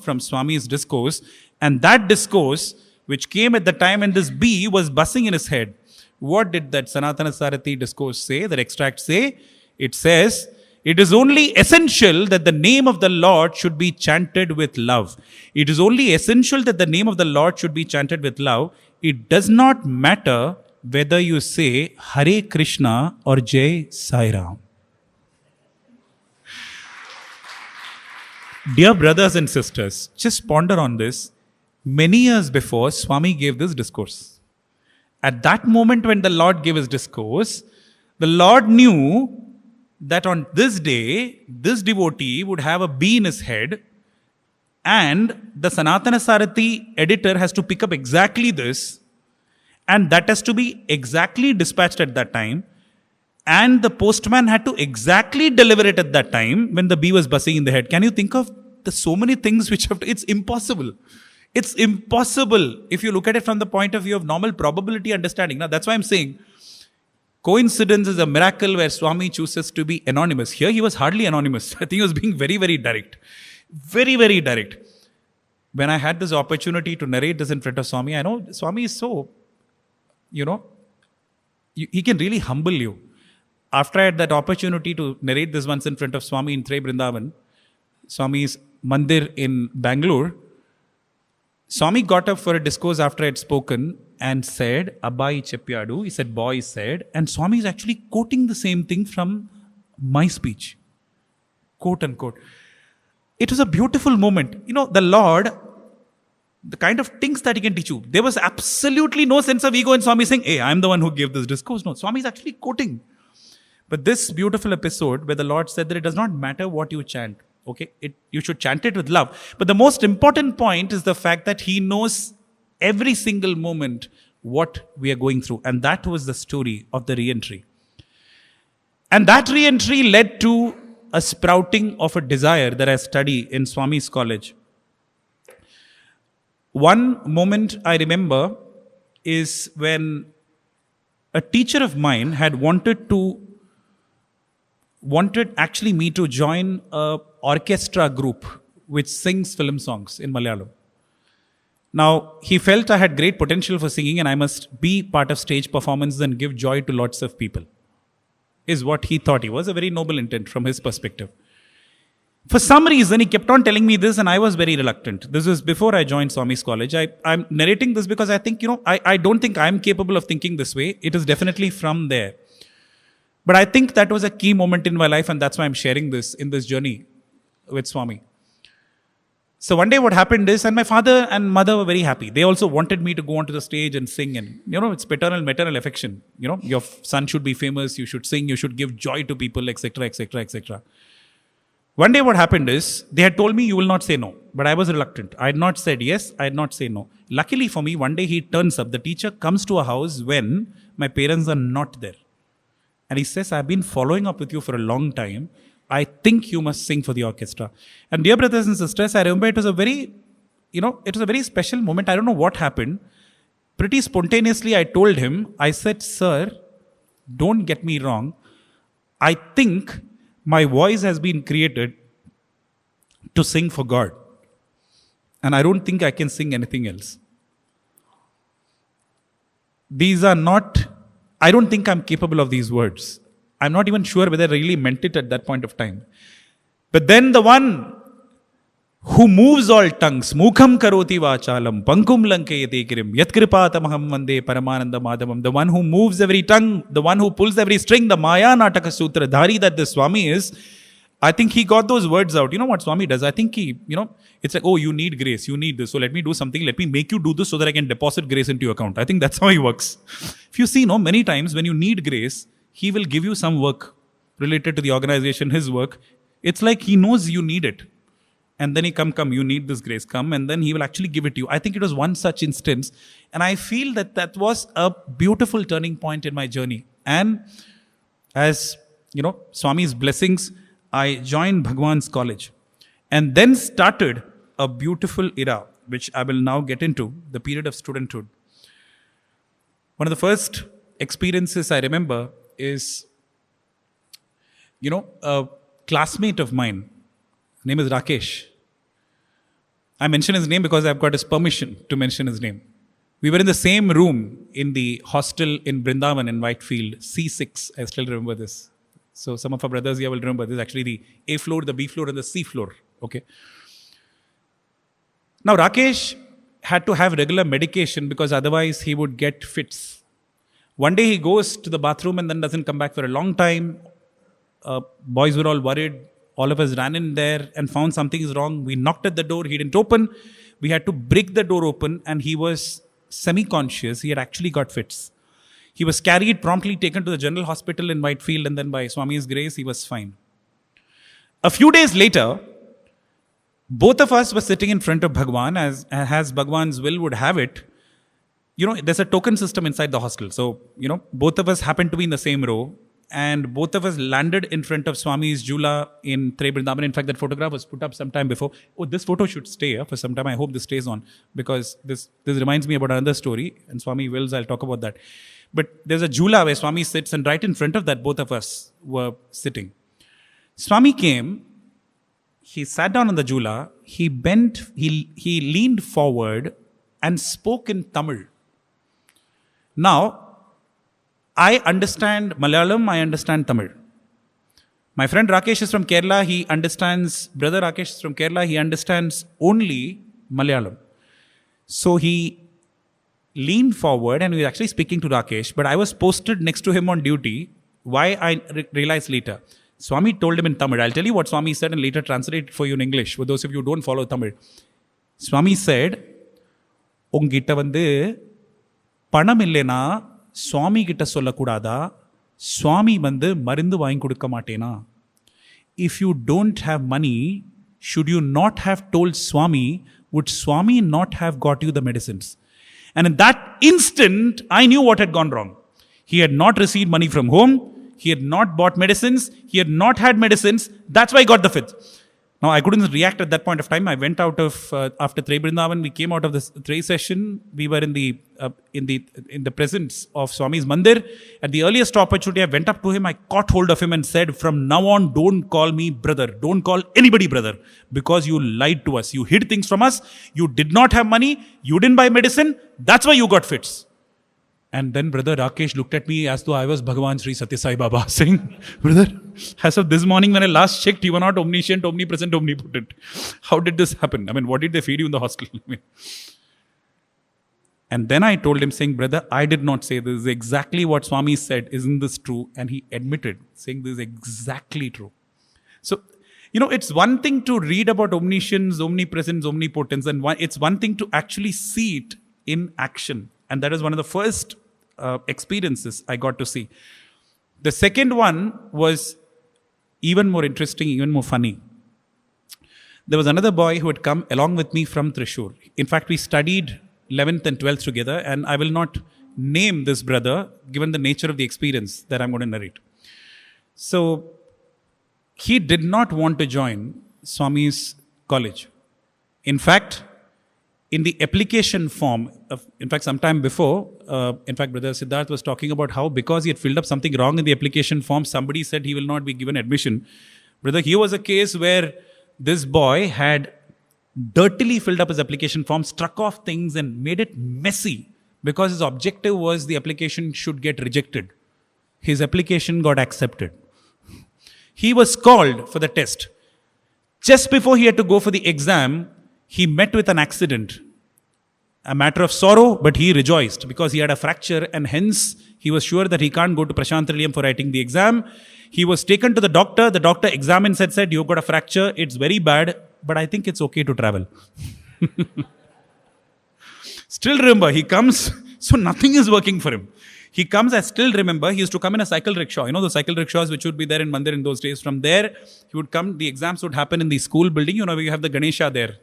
Speaker 2: from Swami's discourse. And that discourse, which came at the time when this bee was buzzing in his head, what did that Sanatana Sarathi discourse say, that extract say? It says, it is only essential that the name of the Lord should be chanted with love. It is only essential that the name of the Lord should be chanted with love. It does not matter whether you say Hare Krishna or Jai Sai Ram. Dear brothers and sisters, just ponder on this. Many years before, Swami gave this discourse. At that moment when the Lord gave his discourse, the Lord knew that on this day, this devotee would have a bee in his head, and the Sanatana Sarathi editor has to pick up exactly this, and that has to be exactly dispatched at that time, and the postman had to exactly deliver it at that time when the bee was buzzing in the head. Can you think of the so many things which have to, it's impossible. It's impossible if you look at it from the point of view of normal probability understanding. Now, that's why I'm saying coincidence is a miracle where Swami chooses to be anonymous. Here he was hardly anonymous. I think he was being very, very direct. Very, very direct. When I had this opportunity to narrate this in front of Swami, I know Swami is so, he can really humble you. After I had that opportunity to narrate this once in front of Swami in Trey Brindavan, Swami's Mandir in Bangalore, Swami got up for a discourse after I had spoken and said, Abbai Cheppyadu, he said, boy said, and Swami is actually quoting the same thing from my speech. Quote unquote. It was a beautiful moment. The Lord, the kind of things that he can teach you, there was absolutely no sense of ego in Swami saying, hey, I'm the one who gave this discourse. No, Swami is actually quoting. But this beautiful episode where the Lord said that it does not matter what you chant. Okay, you should chant it with love. But the most important point is the fact that he knows every single moment what we are going through. And that was the story of the re-entry. And that re-entry led to a sprouting of a desire that I study in Swami's college. One moment I remember is when a teacher of mine had wanted actually me to join a orchestra group which sings film songs in Malayalam. Now, he felt I had great potential for singing and I must be part of stage performances and give joy to lots of people, is what he thought. He was a very noble intent from his perspective. For some reason, he kept on telling me this and I was very reluctant. This was before I joined Swami's college. I'm narrating this because I think, I don't think I'm capable of thinking this way. It is definitely from there. But I think that was a key moment in my life and that's why I'm sharing this in this journey with Swami. So one day what happened is, and my father and mother were very happy. They also wanted me to go onto the stage and sing. And, it's paternal, maternal affection. Your son should be famous, you should sing, you should give joy to people, etc., etc., etc. One day what happened is, they had told me, you will not say no. But I was reluctant. I had not said yes, I had not said no. Luckily for me, one day he turns up. The teacher comes to a house when my parents are not there. And he says, I've been following up with you for a long time. I think you must sing for the orchestra. And dear brothers and sisters, I remember it was a very special moment. I don't know what happened. Pretty spontaneously, I told him, I said, sir, don't get me wrong. I think my voice has been created to sing for God. And I don't think I can sing anything else. I don't think I'm capable of these words. I'm not even sure whether I really meant it at that point of time. But then the one who moves all tongues, mukham karoti vachalam, pankum lankayate kirim, yatkripatamaham vande paramananda madhavam, the one who moves every tongue, the one who pulls every string, the Maya Nataka Sutra Dhari that the Swami is, I think he got those words out. You know what Swami does? I think he, it's like, oh, you need grace, you need this, so let me do something, let me make you do this so that I can deposit grace into your account. I think that's how he works. If you see, many times when you need grace, he will give you some work related to the organization, his work. It's like he knows you need it. And then he come, you need this grace, come, and then he will actually give it to you. I think it was one such instance. And I feel that was a beautiful turning point in my journey. And as, Swami's blessings, I joined Bhagwan's college. And then started a beautiful era, which I will now get into, the period of studenthood. One of the first experiences I remember is, a classmate of mine, his name is Rakesh. I mention his name because I've got his permission to mention his name. We were in the same room in the hostel in Brindavan in Whitefield, C6. I still remember this. So some of our brothers here will remember this. Actually, the A floor, the B floor, and the C floor. Okay. Now, Rakesh had to have regular medication because otherwise he would get fits. One day he goes to the bathroom and then doesn't come back for a long time. Boys were all worried. All of us ran in there and found something is wrong. We knocked at the door. He didn't open. We had to break the door open and he was semi-conscious. He had actually got fits. He was carried, promptly taken to the general hospital in Whitefield, and then by Swami's grace, he was fine. A few days later, both of us were sitting in front of Bhagwan, as Bhagwan's will would have it. There's a token system inside the hostel. So, both of us happened to be in the same row. And both of us landed in front of Swami's Jula in Tre Vrindavan. In fact, that photograph was put up some time before. Oh, this photo should stay for some time. I hope this stays on because this reminds me about another story. And Swami wills, I'll talk about that. But there's a Jula where Swami sits and right in front of that, both of us were sitting. Swami came, he sat down on the Jula, he bent, he leaned forward and spoke in Tamil. Now, I understand Malayalam, I understand Tamil. My friend Rakesh is from Kerala, brother Rakesh is from Kerala, he understands only Malayalam. So he leaned forward and he was actually speaking to Rakesh, but I was posted next to him on duty. Why I realized later. Swami told him in Tamil. I'll tell you what Swami said and later translate it for you in English, for those of you who don't follow Tamil. Swami said, Ungitta vandu panam illena Swami கிட்ட சொல்லக்கூடாதா Swami வந்து மருந்து வாங்கி கொடுக்க மாட்டேனா if you don't have money should you not have told Swami would Swami not have got you the medicines and in that instant I knew what had gone wrong. He had not received money from home, he had not bought medicines, he had not had medicines, that's why he got the fits. Now, I couldn't react at that point of time. I went out of after Trey Brindavan. We came out of this Trey session. We were in the presence of Swami's Mandir. At the earliest opportunity, I went up to him. I caught hold of him and said, "From now on, don't call me brother. Don't call anybody brother, because you lied to us. You hid things from us. You did not have money. You didn't buy medicine. That's why you got fits." And then Brother Rakesh looked at me as though I was Bhagavan Sri Satya Sai Baba, saying, "Brother, as of this morning when I last checked, you were not omniscient, omnipresent, omnipotent. How did this happen? I mean, what did they feed you in the hostel?" And then I told him, saying, "Brother, I did not say this is exactly what Swami said. Isn't this true?" And he admitted, saying, "This is exactly true." So, it's one thing to read about omniscience, omnipresence, omnipotence, and it's one thing to actually see it in action. And that is one of the first experiences I got to see. The second one was even more interesting, even more funny. There was another boy who had come along with me from Thrissur. In fact, we studied 11th and 12th together, and I will not name this brother given the nature of the experience that I'm going to narrate. So, he did not want to join Swami's college. In fact, in the application form, sometime before, Brother Siddharth was talking about how because he had filled up something wrong in the application form, somebody said he will not be given admission. Brother, here was a case where this boy had dirtily filled up his application form, struck off things and made it messy because his objective was the application should get rejected. His application got accepted. He was called for the test. Just before he had to go for the exam, he met with an accident. A matter of sorrow, but he rejoiced because he had a fracture, and hence he was sure that he can't go to Prashant Nilayam for writing the exam. He was taken to the doctor. The doctor examined and said, "You've got a fracture. It's very bad, but I think it's okay to travel." Still remember, he comes, so nothing is working for him. He comes, I still remember, he used to come in a cycle rickshaw. The cycle rickshaws which would be there in Mandir in those days. From there, he would come, the exams would happen in the school building. We have the Ganesha there.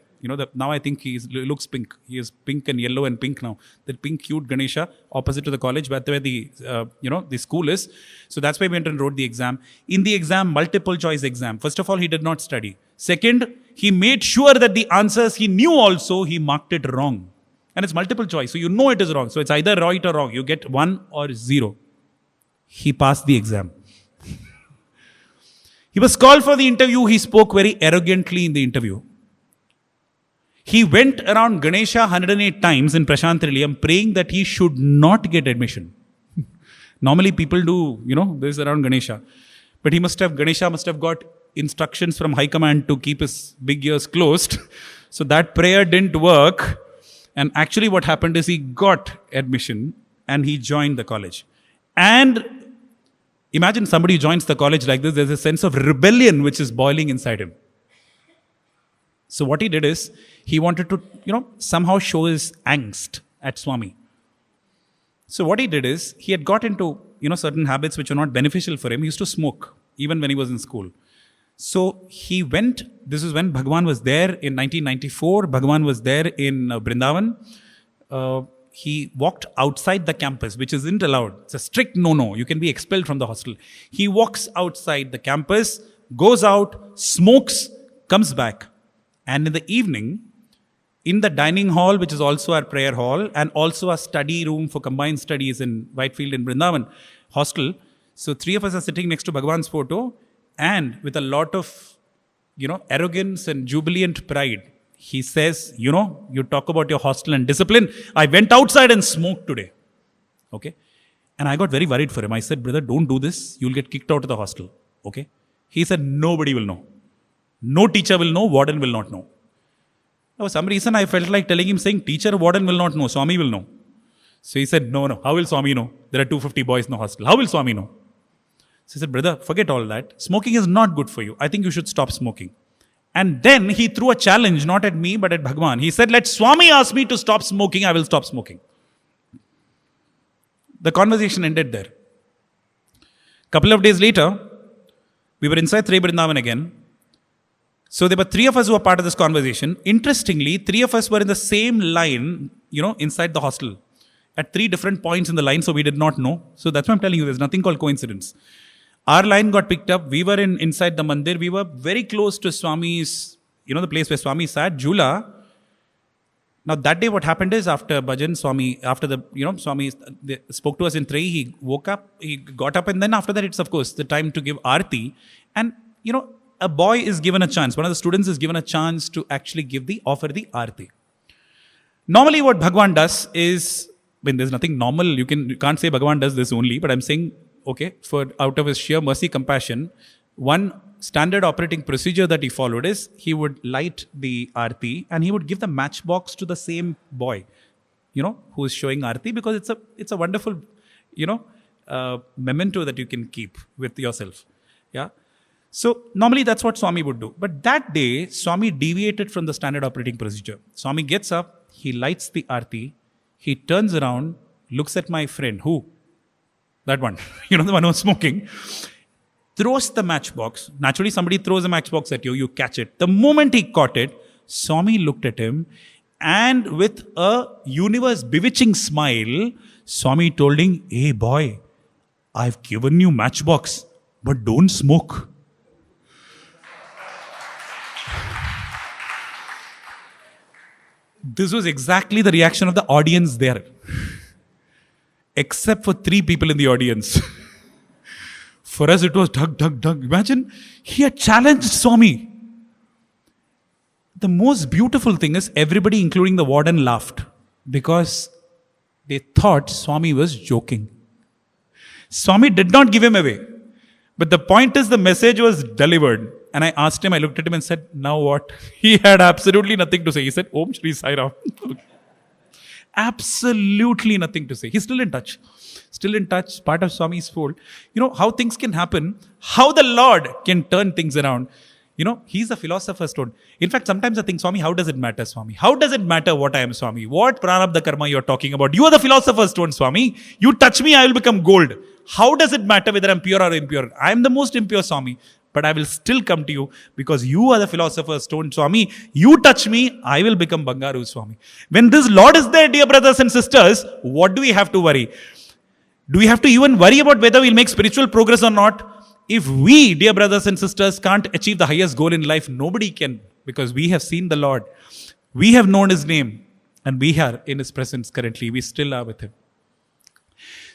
Speaker 2: Now I think he looks pink. He is pink and yellow and pink now. The pink cute Ganesha opposite to the college, where the school is. So that's why we went and wrote the exam. In the exam, multiple choice exam. First of all, he did not study. Second, he made sure that the answers he knew also, he marked it wrong. And it's multiple choice. So it is wrong. So it's either right or wrong. You get 1 or 0. He passed the exam. He was called for the interview. He spoke very arrogantly in the interview. He went around Ganesha 108 times in Prashant Nilayam praying that he should not get admission. Normally people do, this around Ganesha. But Ganesha must have got instructions from High Command to keep his big ears closed. So that prayer didn't work. And actually what happened is he got admission and he joined the college. And imagine somebody who joins the college like this, there's a sense of rebellion which is boiling inside him. So what he did is, he wanted to, somehow show his angst at Swami. So what he did is, he had got into, certain habits which were not beneficial for him. He used to smoke, even when he was in school. So he went, this is when Bhagavan was there in 1994. Bhagavan was there in Brindavan. He walked outside the campus, which isn't allowed. It's a strict no-no. You can be expelled from the hostel. He walks outside the campus, goes out, smokes, comes back. And in the evening, in the dining hall, which is also our prayer hall, and also a study room for combined studies in Whitefield in Brindavan hostel. So 3 of us are sitting next to Bhagavan's photo, and with a lot of, arrogance and jubilant pride, he says, you talk about your hostel and discipline. I went outside and smoked today. Okay. And I got very worried for him. I said, "Brother, don't do this. You'll get kicked out of the hostel." Okay. He said, "Nobody will know. No teacher will know, warden will not know." For some reason, I felt like telling him, saying, "Teacher, warden will not know, Swami will know." So he said, No. How will Swami know? There are 250 boys in the hostel. How will Swami know? So he said, "Brother, forget all that. Smoking is not good for you. I think you should stop smoking." And then he threw a challenge, not at me, but at Bhagavan. He said, "Let Swami ask me to stop smoking, I will stop smoking." The conversation ended there. Couple of days later, we were inside Trey Brindavan again. So there were 3 of us who were part of this conversation. Interestingly, 3 of us were in the same line, inside the hostel. At 3 different points in the line, so we did not know. So that's why I'm telling you, there's nothing called coincidence. Our line got picked up. We were inside the mandir. We were very close to Swami's, the place where Swami sat, Jula. Now that day what happened is after bhajan, Swami, after Swami spoke to us in Trei, he woke up, he got up, and then after that it's of course the time to give Aarti. And a boy is given a chance, one of the students is given a chance to actually offer the Aarti. Normally what Bhagwan does is, when there's nothing normal, you can't say Bhagwan does this only, but I'm saying, okay, out of his sheer mercy, compassion, one standard operating procedure that he followed is he would light the Aarti and he would give the matchbox to the same boy, who is showing Aarti, because it's a wonderful, memento that you can keep with yourself. Yeah. So normally that's what Swami would do. But that day, Swami deviated from the standard operating procedure. Swami gets up, he lights the Aarti, he turns around, looks at my friend, who? That one, the one who was smoking, throws the matchbox. Naturally, somebody throws a matchbox at you, you catch it. The moment he caught it, Swami looked at him, and with a universe bewitching smile, Swami told him, "Hey boy, I've given you matchbox, but don't smoke." This was exactly the reaction of the audience there. Except for 3 people in the audience. For us, it was dug. Imagine, he had challenged Swami. The most beautiful thing is everybody, including the warden, laughed because they thought Swami was joking. Swami did not give him away. But the point is, the message was delivered. And I asked him, I looked at him and said, "Now what?" He had absolutely nothing to say. He said, "Om Shri Sai Ram." Absolutely nothing to say. He's still in touch. Still in touch, part of Swami's fold. How things can happen, how the Lord can turn things around. He's a philosopher's stone. In fact, sometimes I think, Swami, how does it matter, Swami? How does it matter what I am, Swami? What prarabdha karma you're talking about? You are the philosopher's stone, Swami. You touch me, I will become gold. How does it matter whether I'm pure or impure? I am the most impure, Swami. But I will still come to you because you are the philosopher's stone, Swami. You touch me, I will become Bangaru, Swami. When this Lord is there, dear brothers and sisters, what do we have to worry? Do we have to even worry about whether we'll make spiritual progress or not? If we, dear brothers and sisters, can't achieve the highest goal in life, nobody can, because we have seen the Lord. We have known His name, and we are in His presence currently. We still are with Him.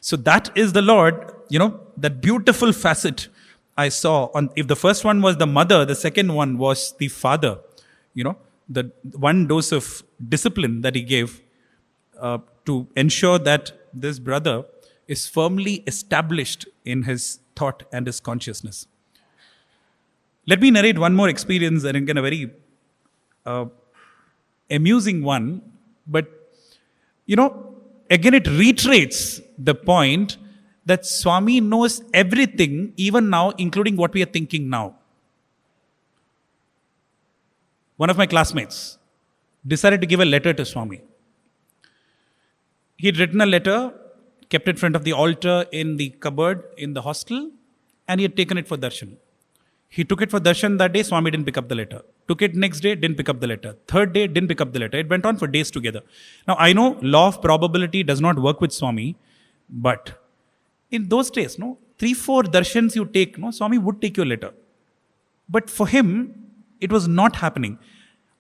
Speaker 2: So that is the Lord, that beautiful facet I saw. If the first one was the mother, the second one was the father. The one dose of discipline that he gave to ensure that this brother is firmly established in his thought and his consciousness. Let me narrate one more experience, and again a very amusing one. But, again it reiterates the point that Swami knows everything, even now, including what we are thinking now. One of my classmates decided to give a letter to Swami. He'd written a letter, kept it in front of the altar in the cupboard in the hostel, and he had taken it for darshan. He took it for darshan that day, Swami didn't pick up the letter. Took it next day, didn't pick up the letter. Third day, didn't pick up the letter. It went on for days together. Now, I know law of probability does not work with Swami, but in those days, 3-4 darshans you take, Swami would take your letter. But for him, it was not happening.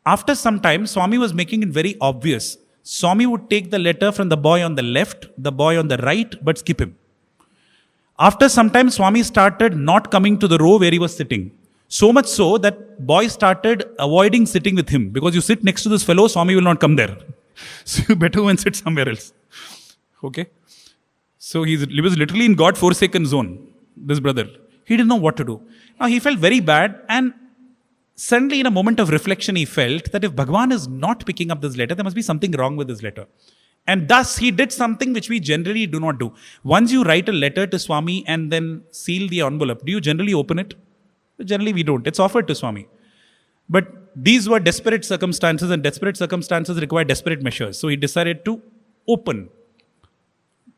Speaker 2: After some time, Swami was making it very obvious. Swami would take the letter from the boy on the left, the boy on the right, but skip him. After some time, Swami started not coming to the row where he was sitting. So much so that boy started avoiding sitting with him, because you sit next to this fellow, Swami will not come there. So you better go and sit somewhere else. Okay? So he was literally in God-forsaken zone, this brother. He didn't know what to do. Now he felt very bad, and suddenly in a moment of reflection, he felt that if Bhagwan is not picking up this letter, there must be something wrong with this letter. And thus he did something which we generally do not do. Once you write a letter to Swami and then seal the envelope, do you generally open it? Generally we don't. It's offered to Swami. But these were desperate circumstances, and desperate circumstances require desperate measures. So he decided to open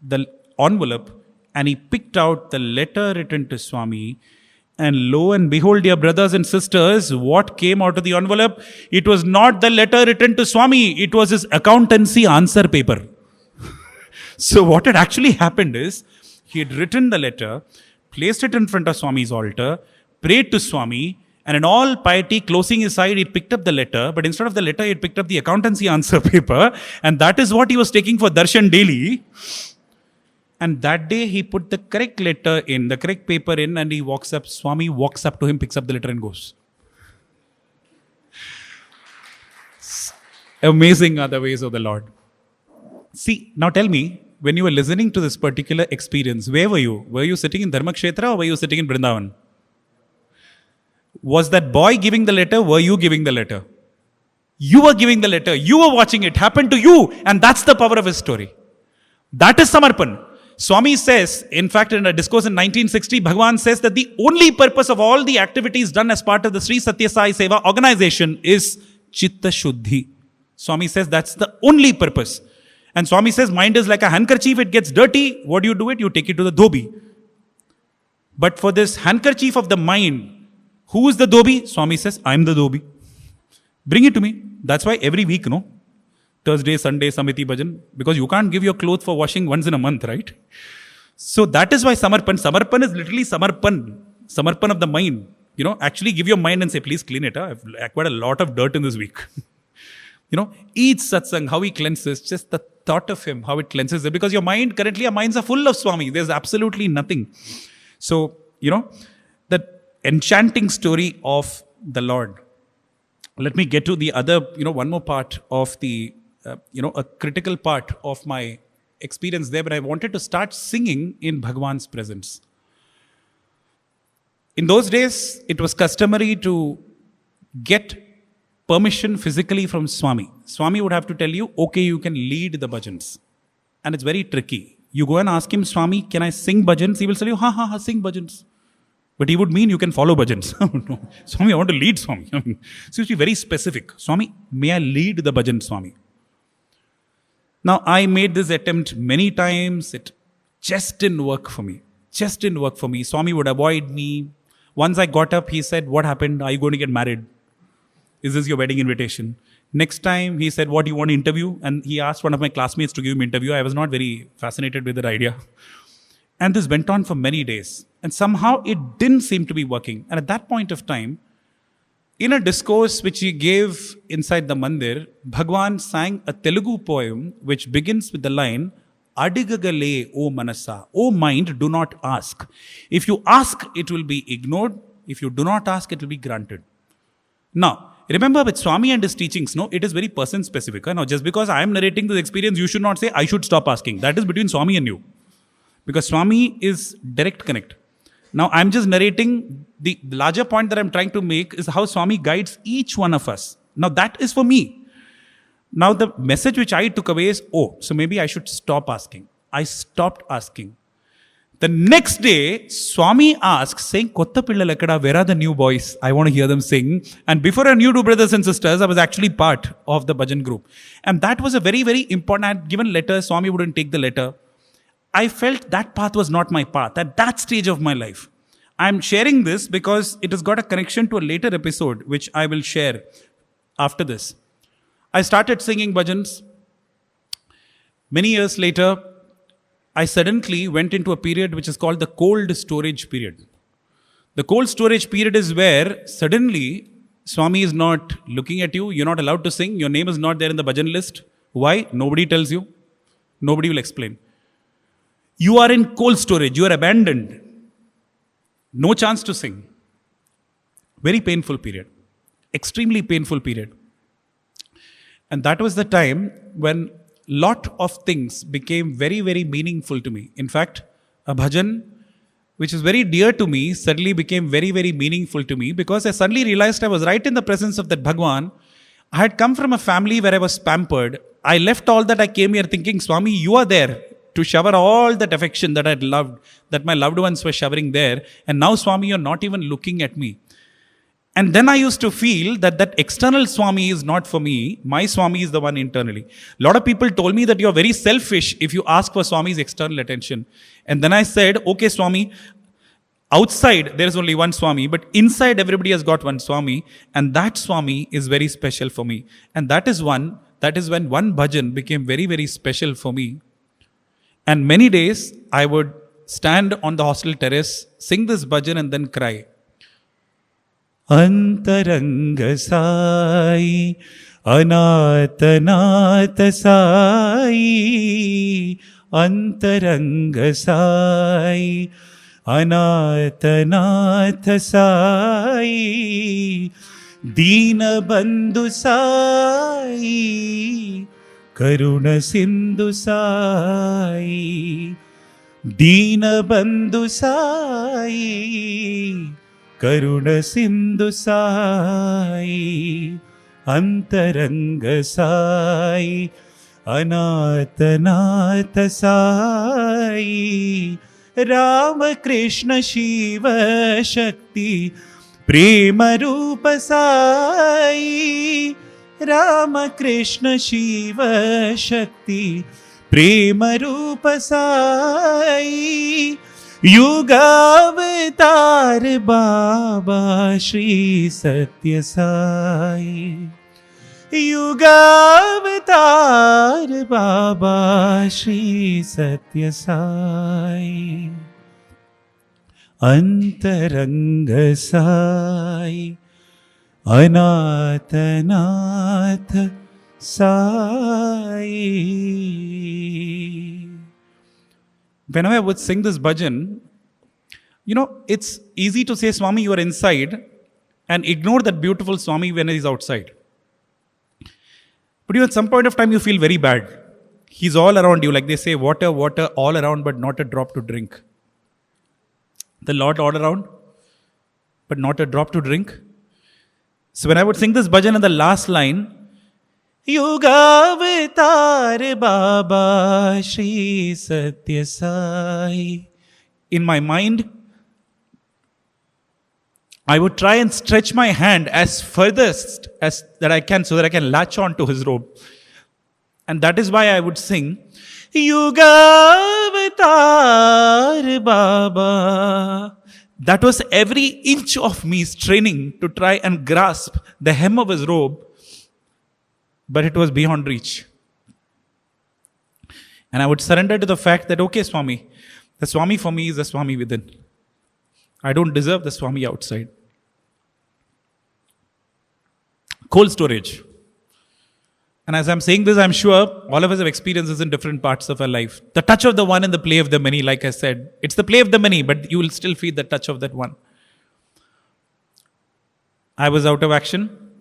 Speaker 2: the envelope, and he picked out the letter written to Swami. And lo and behold, dear brothers and sisters, what came out of the envelope? It was not the letter written to Swami. It was his accountancy answer paper. So what had actually happened is, he had written the letter placed it in front of Swami's altar, prayed to Swami, and in all piety, closing his side, he picked up the letter, but instead of the letter, he picked up the accountancy answer paper, and that is what he was taking for darshan daily. And that day, he put the correct letter in, the correct paper in, and he walks up. Swami walks up to him, picks up the letter, and goes. Amazing are the ways of the Lord. See, now tell me, when you were listening to this particular experience, where were you? Were you sitting in Dharmakshetra or were you sitting in Vrindavan? Was that boy giving the letter? Were you giving the letter? You were giving the letter. You were watching it happen to you. And that's the power of his story. That is Samarpan. Swami says, in fact, in a discourse in 1960, Bhagavan says that the only purpose of all the activities done as part of the Sri Satya Sai Seva organization is Chitta Shuddhi. Swami says that's the only purpose. And Swami says mind is like a handkerchief, it gets dirty. What do? You take it to the dhobi. But for this handkerchief of the mind, who is the dhobi? Swami says, I am the dhobi. Bring it to me. That's why every week, no? Thursday, Sunday, Samiti Bhajan. Because you can't give your clothes for washing once in a month, right? So that is why Samarpan. Samarpan is literally Samarpan. Samarpan of the mind. Actually give your mind and say, please clean it. I've acquired a lot of dirt in this week. Each satsang, how he cleanses, just the thought of him, how it cleanses it. Because your mind, currently our minds are full of Swami. There's absolutely nothing. So, the enchanting story of the Lord. Let me get to the other, one more part of the, a critical part of my experience there, but I wanted to start singing in Bhagavan's presence. In those days, it was customary to get permission physically from Swami. Swami would have to tell you, okay, you can lead the bhajans. And it's very tricky. You go and ask him, Swami, can I sing bhajans? He will tell you, ha, sing bhajans. But he would mean you can follow bhajans. No, Swami, I want to lead Swami. So you should be very specific. Swami, may I lead the bhajan, Swami? Now, I made this attempt many times. It just didn't work for me. Swami would avoid me. Once I got up, he said, what happened? Are you going to get married? Is this your wedding invitation? Next time, he said, what, do you want to interview? And he asked one of my classmates to give him an interview. I was not very fascinated with that idea. And this went on for many days. And somehow it didn't seem to be working. And at that point of time, in a discourse which he gave inside the mandir, Bhagwan sang a Telugu poem which begins with the line, Adigagale, O Manasa, O mind, do not ask. If you ask, it will be ignored. If you do not ask, it will be granted. Now, remember with Swami and his teachings, no, it is very person specific. Now, just because I am narrating this experience, you should not say, I should stop asking. That is between Swami and you. Because Swami is direct connect. Now, I'm just narrating the larger point that I'm trying to make is how Swami guides each one of us. Now, that is for me. Now, the message which I took away is, so maybe I should stop asking. I stopped asking. The next day, Swami asks, saying, Kotta Pillal Ekkada, where are the new boys? I want to hear them sing. And before I knew, brothers and sisters, I was actually part of the bhajan group. And that was a very, very important. I had given letter. Swami wouldn't take the letter. I felt that path was not my path at that stage of my life. I'm sharing this because it has got a connection to a later episode, which I will share after this. I started singing bhajans. Many years later, I suddenly went into a period which is called the cold storage period. The cold storage period is where suddenly Swami is not looking at you. You're not allowed to sing. Your name is not there in the bhajan list. Why? Nobody tells you. Nobody will explain. You are in cold storage. You are abandoned. No chance to sing. Very painful period. Extremely painful period. And that was the time when lot of things became very, very meaningful to me. In fact, a bhajan, which is very dear to me, suddenly became very, very meaningful to me because I suddenly realized I was right in the presence of that Bhagwan. I had come from a family where I was pampered. I left all that. I came here thinking, Swami, you are there to shower all that affection that I'd loved, that my loved ones were showering there. And now, Swami, you're not even looking at me. And then I used to feel that external Swami is not for me. My Swami is the one internally. A lot of people told me that you're very selfish if you ask for Swami's external attention. And then I said, okay, Swami, outside there is only one Swami, but inside everybody has got one Swami. And that Swami is very special for me. And that is when one bhajan became very, very special for me. And many days I would stand on the hostel terrace, sing this bhajan and then cry. Antaranga Sai, Anathanatha Sai, Antaranga Sai, Anathanatha Sai, Dina Bandhu Sai, Karuna Sindhu Sai, Dina Bandhu Sai, Karuna Sindhu Sai, Antaranga Sai, Anathanatha Sai, Ramakrishna Shiva Shakti, Prema Rupa Sai, Ramakrishna Shiva Shakti, Prema Rupa Sai, Yugavatar Baba Shri Satya Sai, Yugavatar Baba Shri Satya Sai, Antaranga Sai, Anathanatha Sai. Whenever I would sing this bhajan, it's easy to say, Swami, you are inside, and ignore that beautiful Swami when he's outside. But at some point of time, you feel very bad. He's all around you. Like they say, water, water, all around, but not a drop to drink. The Lord all around, but not a drop to drink. So when I would sing this bhajan in the last line, Yugavatar Baba Shri Satya Sai, in my mind, I would try and stretch my hand as furthest as that I can so that I can latch on to his robe. And that is why I would sing, Yugavatar Baba. That was every inch of me straining to try and grasp the hem of his robe, but it was beyond reach. And I would surrender to the fact that, okay, Swami, the Swami for me is the Swami within. I don't deserve the Swami outside. Cold storage. And as I'm saying this, I'm sure all of us have experiences in different parts of our life. The touch of the one and the play of the many, like I said. It's the play of the many, but you will still feel the touch of that one. I was out of action.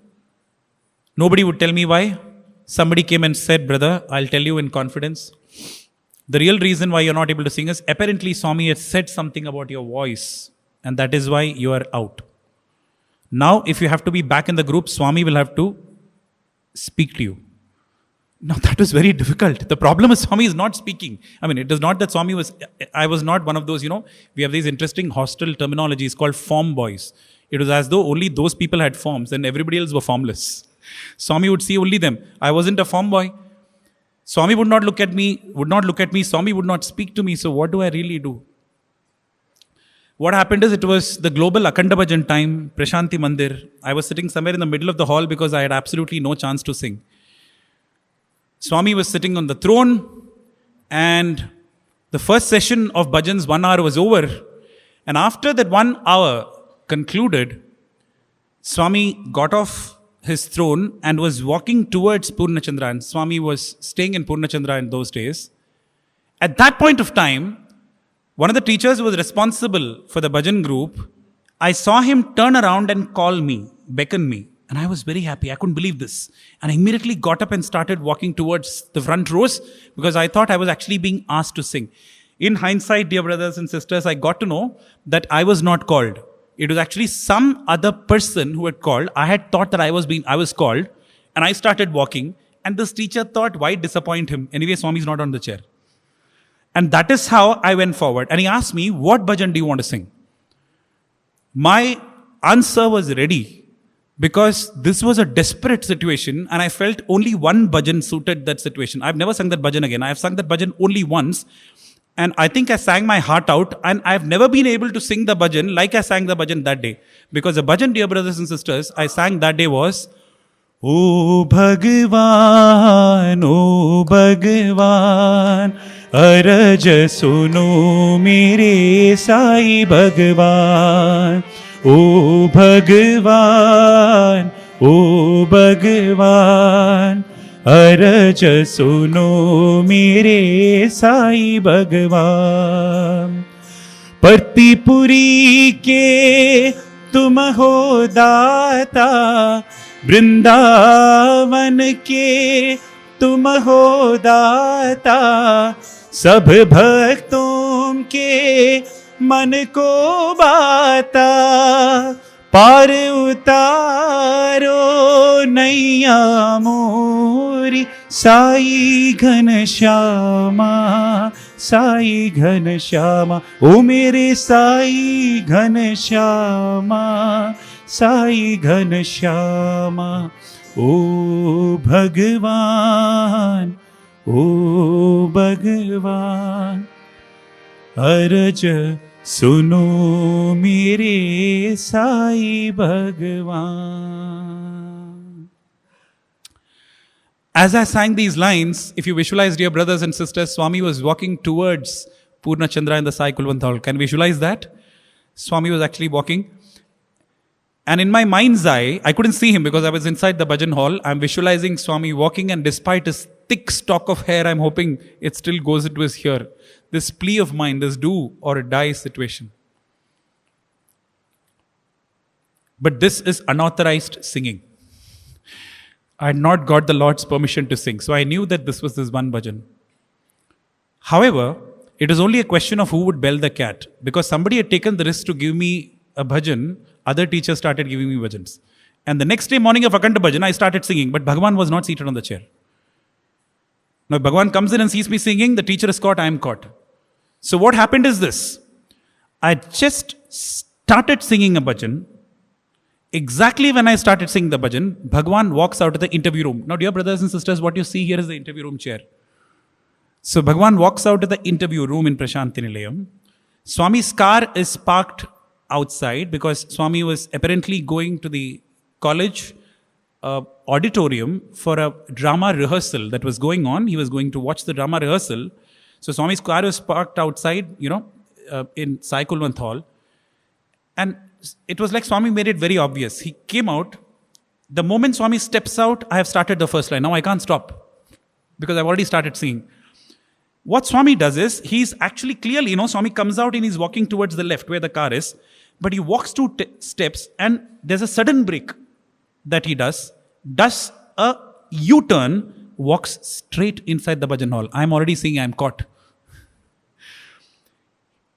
Speaker 2: Nobody would tell me why. Somebody came and said, brother, I'll tell you in confidence. The real reason why you're not able to sing is apparently Swami has said something about your voice. And that is why you are out. Now, if you have to be back in the group, Swami will have to speak to you. Now, that was very difficult. The problem is Swami is not speaking. I mean, it is not that Swami was... I was not one of those, we have these interesting hostel terminologies called form boys. It was as though only those people had forms and everybody else were formless. Swami would see only them. I wasn't a form boy. Swami would not look at me. Swami would not speak to me. So what do I really do? What happened is it was the global Akhanda Bhajan time, Prashanti Mandir. I was sitting somewhere in the middle of the hall because I had absolutely no chance to sing. Swami was sitting on the throne and the first session of bhajans, 1 hour was over. And after that 1 hour concluded, Swami got off his throne and was walking towards Purnachandra. And Swami was staying in Purnachandra in those days. At that point of time, one of the teachers who was responsible for the bhajan group, I saw him turn around and call me, beckon me. And I was very happy. I couldn't believe this. And I immediately got up and started walking towards the front rows because I thought I was actually being asked to sing. In hindsight, dear brothers and sisters, I got to know that I was not called. It was actually some other person who had called. I had thought that I was called and I started walking. And this teacher thought, why disappoint him? Anyway, Swami is not on the chair. And that is how I went forward. And he asked me, what bhajan do you want to sing? My answer was ready because this was a desperate situation and I felt only one bhajan suited that situation. I've never sung that bhajan again. I have sung that bhajan only once. And I think I sang my heart out and I've never been able to sing the bhajan like I sang the bhajan that day. Because the bhajan, dear brothers and sisters, I sang that day was, O Bhagwan, अरज सुनो मेरे साई भगवान, ओ भगवान, ओ भगवान, अरज सुनो मेरे साई भगवान। परतीपुरी के तुम हो दाता, वृंदावन के तुम हो दाता, सब भक्तों के मन को बाता, पार उतारो नैया मोरी, साई घन श्यामा, साई घन श्यामा, ओ मेरे साई घन श्यामा, साई घन श्यामा, ओ भगवान, ओ भगवान, अरज सुनो मेरे साई भगवान. As I sang these lines, if you visualize, dear brothers and sisters, Swami was walking towards Purna Chandra in the Sai Kulwant Hall. Can you visualize that? Swami was actually walking. And in my mind's eye, I couldn't see him because I was inside the bhajan hall. I'm visualizing Swami walking, and despite his thick stock of hair, I'm hoping it still goes into his hair. This plea of mine, this do or die situation. But this is unauthorized singing. I had not got the Lord's permission to sing, so I knew that this was this one bhajan. However, it was only a question of who would bell the cat, because somebody had taken the risk to give me a bhajan. Other teachers started giving me bhajans. And the next day morning of Akhanda bhajan, I started singing, but Bhagavan was not seated on the chair. Now, if Bhagavan comes in and sees me singing, the teacher is caught, I am caught. So what happened is this. I just started singing a bhajan. Exactly when I started singing the bhajan, Bhagavan walks out of the interview room. Now, dear brothers and sisters, what you see here is the interview room chair. So Bhagavan walks out of the interview room in Prashanti Nilayam. Swami's car is parked outside because Swami was apparently going to the college auditorium for a drama rehearsal that was going on. He was going to watch the drama rehearsal. So Swami's car was parked outside, in Sai Kulwant Hall. And it was like Swami made it very obvious. He came out. The moment Swami steps out, I have started the first line. Now I can't stop because I've already started singing. What Swami does is, he's actually clearly, Swami comes out and he's walking towards the left where the car is. But he walks 2 steps and there's a sudden break that he does a U-turn, walks straight inside the bhajan hall. I'm already singing, I'm caught.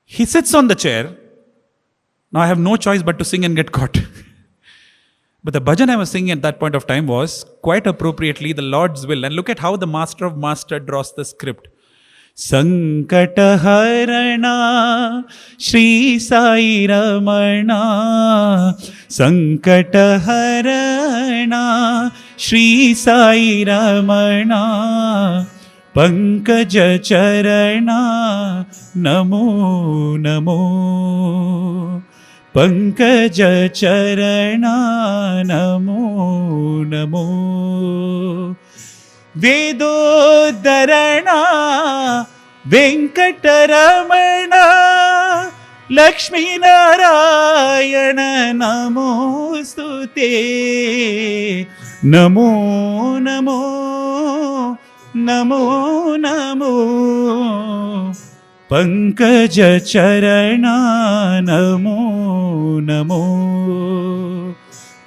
Speaker 2: He sits on the chair. Now I have no choice but to sing and get caught. But the bhajan I was singing at that point of time was quite appropriately the Lord's will. And look at how the master of master draws the script. संकट हरणा श्री साई रमणा, संकट हरणा श्री साई रमणा, पंकज चरणा नमो नमो, पंकज चरणा नमो नमो, वेदोद्धरणा वेंकटरमणा, लक्ष्मी नारायण नमोस्तुते, नमो नमो नमो नमो, पंकज चरणा नमो नमो,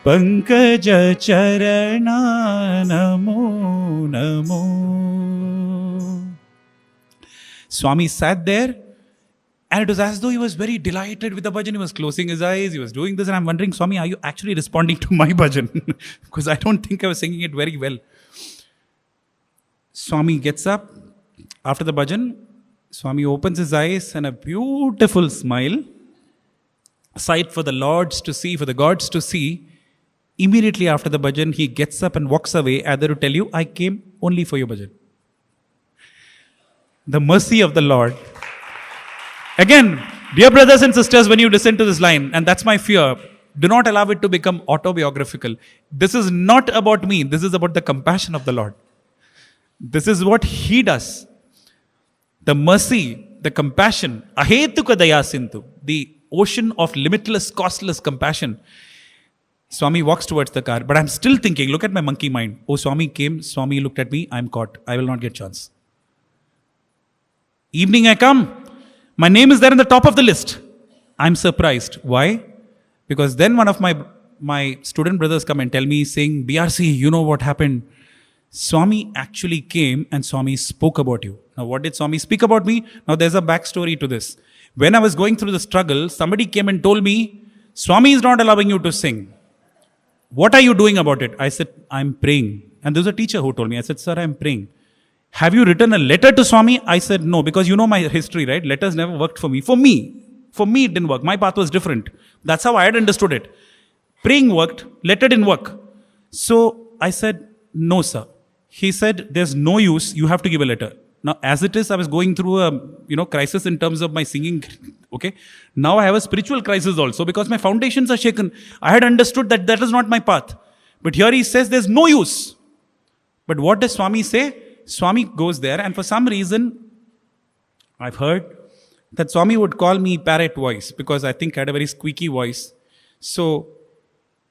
Speaker 2: पंकज चरणा Namo Namo. Swami sat there, and it was as though he was very delighted with the bhajan. He was closing his eyes, he was doing this, and I'm wondering, Swami, are you actually responding to my bhajan? Because I don't think I was singing it very well. Swami gets up after the bhajan. Swami opens his eyes and a beautiful smile, a sight for the lords to see, for the gods to see. Immediately after the bhajan, he gets up and walks away, either to tell you, I came only for your bhajan. The mercy of the Lord. Again, dear brothers and sisters, when you listen to this line, and that's my fear, do not allow it to become autobiographical. This is not about me. This is about the compassion of the Lord. This is what He does. the mercy, the compassion, ahetuka daya sindhu, the ocean of limitless, costless compassion. Swami walks towards the car, but I'm still thinking, look at my monkey mind. Oh, Swami came, Swami looked at me, I'm caught. I will not get chance. Evening I come, my name is there in the top of the list. I'm surprised. Why? Because then one of my student brothers come and tell me, saying, BRC, you know what happened? Swami actually came and Swami spoke about you. Now, what did Swami speak about me? Now, there's a backstory to this. When I was going through the struggle, somebody came and told me, Swami is not allowing you to sing. What are you doing about it? I said, I'm praying. And there's a teacher who told me, I said, sir, I'm praying. Have you written a letter to Swami? I said, no, because you know my history, right? Letters never worked for me. For me, it didn't work. My path was different. That's how I had understood it. Praying worked, letter didn't work. So I said, no, sir. He said, there's no use. You have to give a letter. Now, as it is, I was going through a crisis in terms of my singing. Okay. Now I have a spiritual crisis also because my foundations are shaken. I had understood that that is not my path. But here he says there's no use. But what does Swami say? Swami goes there, and for some reason, I've heard that Swami would call me parrot voice because I think I had a very squeaky voice. So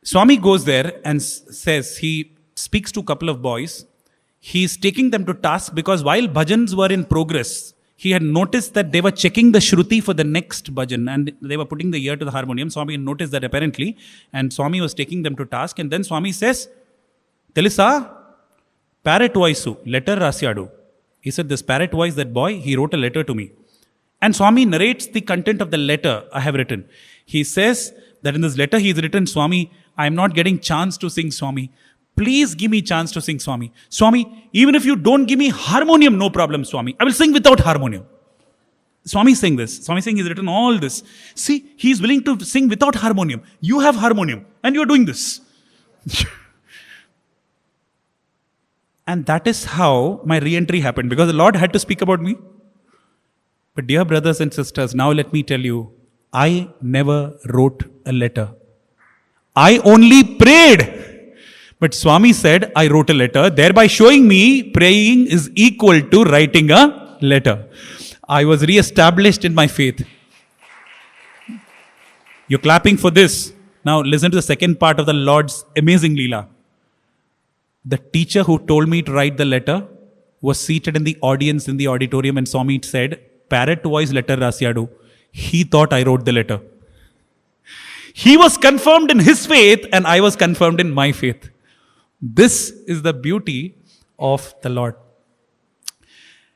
Speaker 2: Swami goes there and says, he speaks to a couple of boys. He's taking them to task because while bhajans were in progress, he had noticed that they were checking the shruti for the next bhajan and they were putting the ear to the harmonium. Swami noticed that apparently, and Swami was taking them to task. And then Swami says, Telisa, parrot voice, letter rasyadu. He said, this parrot voice, that boy, he wrote a letter to me. And Swami narrates the content of the letter I have written. He says that in this letter he has written, Swami, I am not getting chance to sing, Swami. Please give me chance to sing, Swami. Swami, even if you don't give me harmonium, no problem, Swami. I will sing without harmonium. Swami is saying this. Swami is saying he's written all this. See, he is willing to sing without harmonium. You have harmonium and you are doing this. And that is how my re-entry happened, because the Lord had to speak about me. But dear brothers and sisters, now let me tell you, I never wrote a letter. I only prayed. But Swami said, I wrote a letter, thereby showing me praying is equal to writing a letter. I was re-established in my faith. You're clapping for this. Now listen to the second part of the Lord's amazing Leela. The teacher who told me to write the letter was seated in the audience in the auditorium, and Swami said, parrot voice letter rasyadu. He thought I wrote the letter. He was confirmed in his faith and I was confirmed in my faith. This is the beauty of the Lord.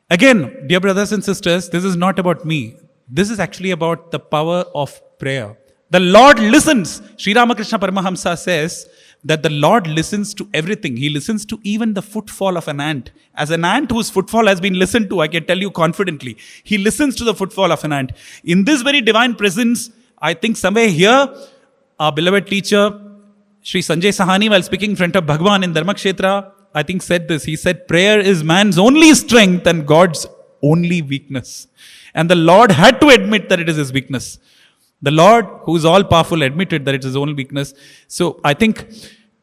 Speaker 2: Again, dear brothers and sisters, this is not about me. This is actually about the power of prayer. The Lord listens. Sri Ramakrishna Paramahamsa says that the Lord listens to everything. He listens to even the footfall of an ant. As an ant whose footfall has been listened to, I can tell you confidently, he listens to the footfall of an ant. In this very divine presence, I think somewhere here, our beloved teacher, Sri Sanjay Sahani, while speaking in front of Bhagwan in Dharmakshetra, I think said this. He said, prayer is man's only strength and God's only weakness. And the Lord had to admit that it is his weakness. The Lord, who is all powerful, admitted that it is his own weakness. So I think,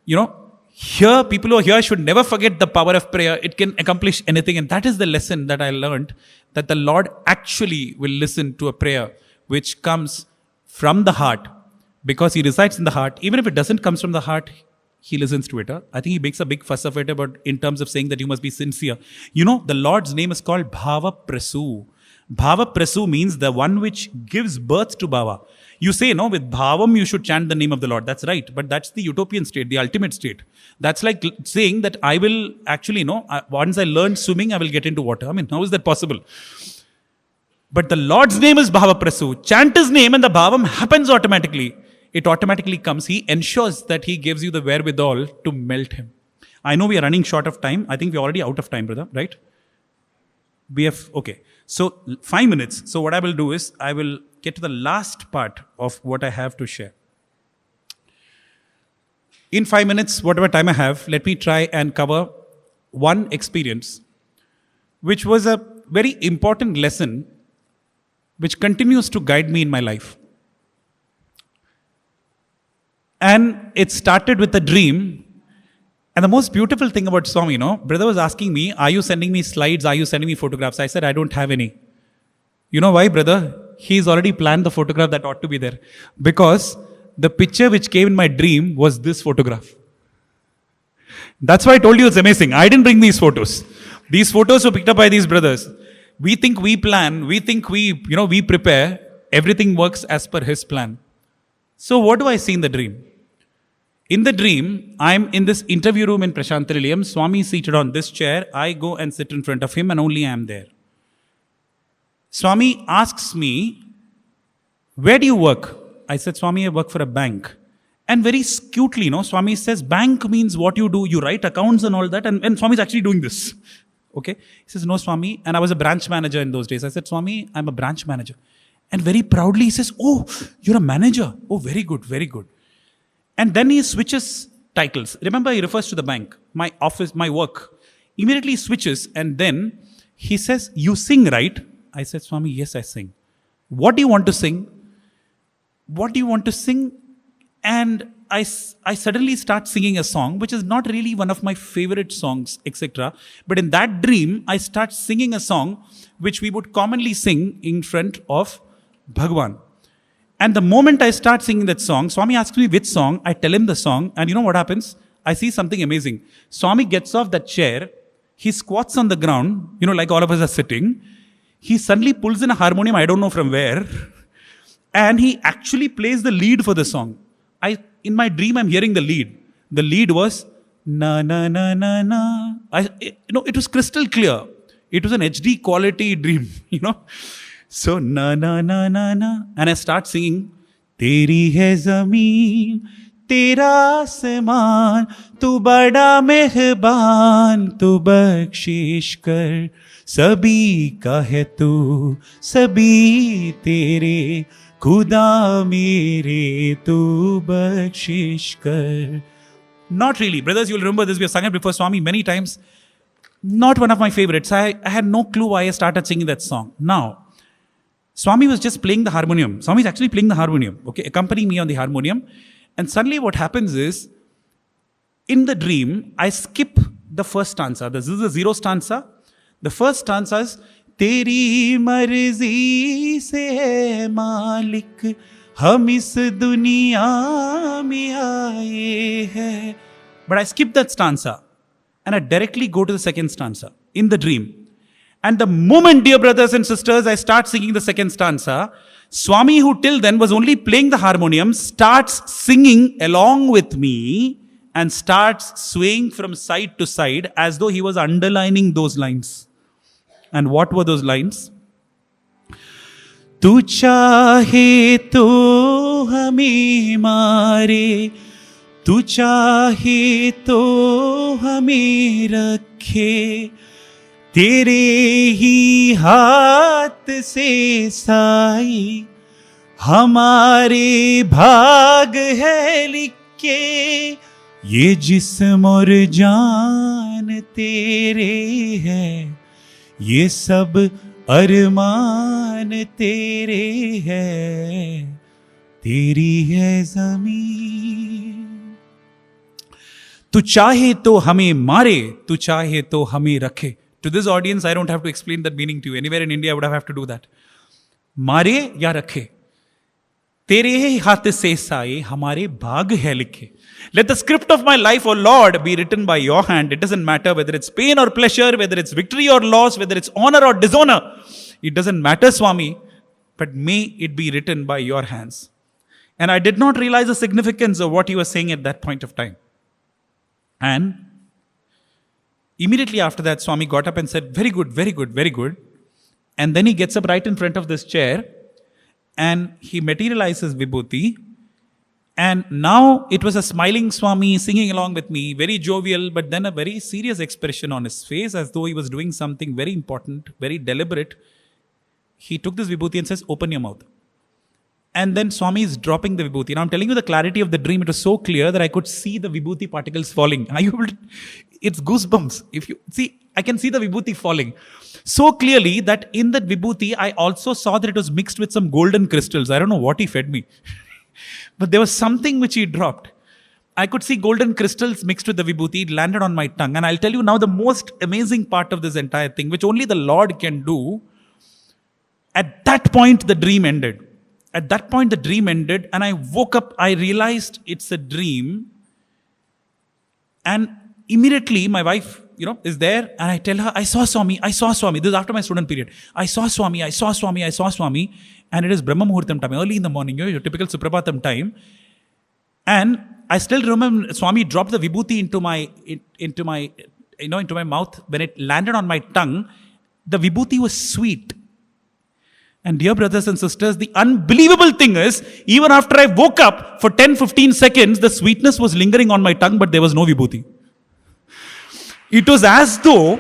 Speaker 2: here, people who are here should never forget the power of prayer. It can accomplish anything. And that is the lesson that I learned, that the Lord actually will listen to a prayer which comes from the heart. Because he resides in the heart. Even if it doesn't come from the heart, he listens to it. I think he makes a big fuss of it in terms of saying that you must be sincere. The Lord's name is called Bhava Prasu. Bhava Prasu means the one which gives birth to Bhava. You say, with Bhavam you should chant the name of the Lord. That's right. But that's the utopian state, the ultimate state. That's like saying that I will actually, once I learn swimming, I will get into water. I mean, how is that possible? But the Lord's name is Bhava Prasu. Chant his name and the Bhavam happens automatically. It automatically comes. He ensures that he gives you the wherewithal to melt him. I know we are running short of time. I think we're already out of time, brother, right? Okay. So 5 minutes. So what I will do is I will get to the last part of what I have to share. In 5 minutes, whatever time I have, let me try and cover one experience, which was a very important lesson, which continues to guide me in my life. And it started with a dream. And the most beautiful thing about Swami, brother was asking me, are you sending me slides? Are you sending me photographs? I said, I don't have any. You know why, brother? He's already planned the photograph that ought to be there. Because the picture which came in my dream was this photograph. That's why I told you it's amazing. I didn't bring these photos. These photos were picked up by these brothers. We think we plan, we think we prepare. Everything works as per his plan. So what do I see in the dream? In the dream, I'm in this interview room in Prashantanilayam. Swami is seated on this chair. I go and sit in front of him and only I am there. Swami asks me, where do you work? I said, Swami, I work for a bank. And very cutely, Swami says, bank means what you do. You write accounts and all that. And Swami is actually doing this. Okay. He says, no, Swami. And I was a branch manager in those days. I said, Swami, I'm a branch manager. And very proudly he says, oh, you're a manager. Oh, very good, very good. And then he switches titles. Remember, he refers to the bank, my office, my work. Immediately he switches and then he says, you sing, right? I said, Swami, yes, I sing. What do you want to sing? What do you want to sing? And I suddenly start singing a song, which is not really one of my favorite songs, etc. But in that dream, I start singing a song which we would commonly sing in front of Bhagwan. And the moment I start singing that song, Swami asks me which song, I tell him the song, and you know what happens? I see something amazing. Swami gets off that chair, he squats on the ground, like all of us are sitting. He suddenly pulls in a harmonium, I don't know from where, and he actually plays the lead for the song. In my dream, I'm hearing the lead. The lead was na na na na na. It was crystal clear. It was an HD quality dream, So na na na na na, and I start singing. Teri hai zameen, tera asmaan, tu bada mehban, tu bakshish kar, sabhi ka hai tu, sabhi tere. Khuda mere tu bakshish kar. Not really. Brothers, you'll remember this. We have sung it before Swami many times. Not one of my favorites. I had no clue why I started singing that song. Now, Swami was just playing the harmonium. Swami is actually playing the harmonium. Okay, accompanying me on the harmonium. And suddenly what happens is, in the dream, I skip the first stanza. This is the zero stanza. The first stanza is, तेरी मर्जी से है मालिक हम इस दुनिया में आए हैं. But I skip that stanza and I directly go to the second stanza in the dream. And the moment, dear brothers and sisters, I start singing the second stanza, Swami, who till then was only playing the harmonium, starts singing along with me and starts swaying from side to side as though he was underlining those lines. And what were those lines? Tu chahe to hame mare, tu chahe to hame rakhe, tere hi haath se sai, hamare bhaag hai likke, ye jism aur jaan tere hai. ये सब अरमान तेरे है, तेरी है ज़मीन. तू चाहे तो हमें मारे, तू चाहे तो हमें रखे. To this audience, I don't have to explain that meaning to you. Anywhere in India, I would have to do that. मारे या रखे, तेरे ही हाथ से साए हमारे भाग है लिखे. Let the script of my life, O Lord, be written by your hand. It doesn't matter whether it's pain or pleasure, whether it's victory or loss, whether it's honor or dishonor. It doesn't matter, Swami, but may it be written by your hands. And I did not realize the significance of what he was saying at that point of time. And immediately after that, Swami got up and said, very good, very good, very good. And then he gets up right in front of this chair and he materializes Vibhuti. And now it was a smiling Swami singing along with me, very jovial, but then a very serious expression on his face as though he was doing something very important, very deliberate. He took this Vibhuti and says, open your mouth. And then Swami is dropping the Vibhuti. Now I'm telling you the clarity of the dream. It was so clear that I could see the Vibhuti particles falling. Are you able to? It's goosebumps. If you see, I can see the Vibhuti falling. So clearly that in that Vibhuti, I also saw that it was mixed with some golden crystals. I don't know what he fed me. But there was something which he dropped. I could see golden crystals mixed with the Vibhuti. It landed on my tongue. And I'll tell you now the most amazing part of this entire thing, which only the Lord can do. At that point, the dream ended. At that point, the dream ended, and I woke up. I realized it's a dream. And immediately, my wife, is there, and I tell her, I saw Swami. This is after my student period. I saw Swami. And it is Brahma Muhurtam time, early in the morning, your typical Suprabhatam time. And I still remember Swami dropped the vibhuti into my mouth. When it landed on my tongue, the vibhuti was sweet. And dear brothers and sisters, the unbelievable thing is, even after I woke up for 10-15 seconds, the sweetness was lingering on my tongue, but there was no vibhuti. It was as though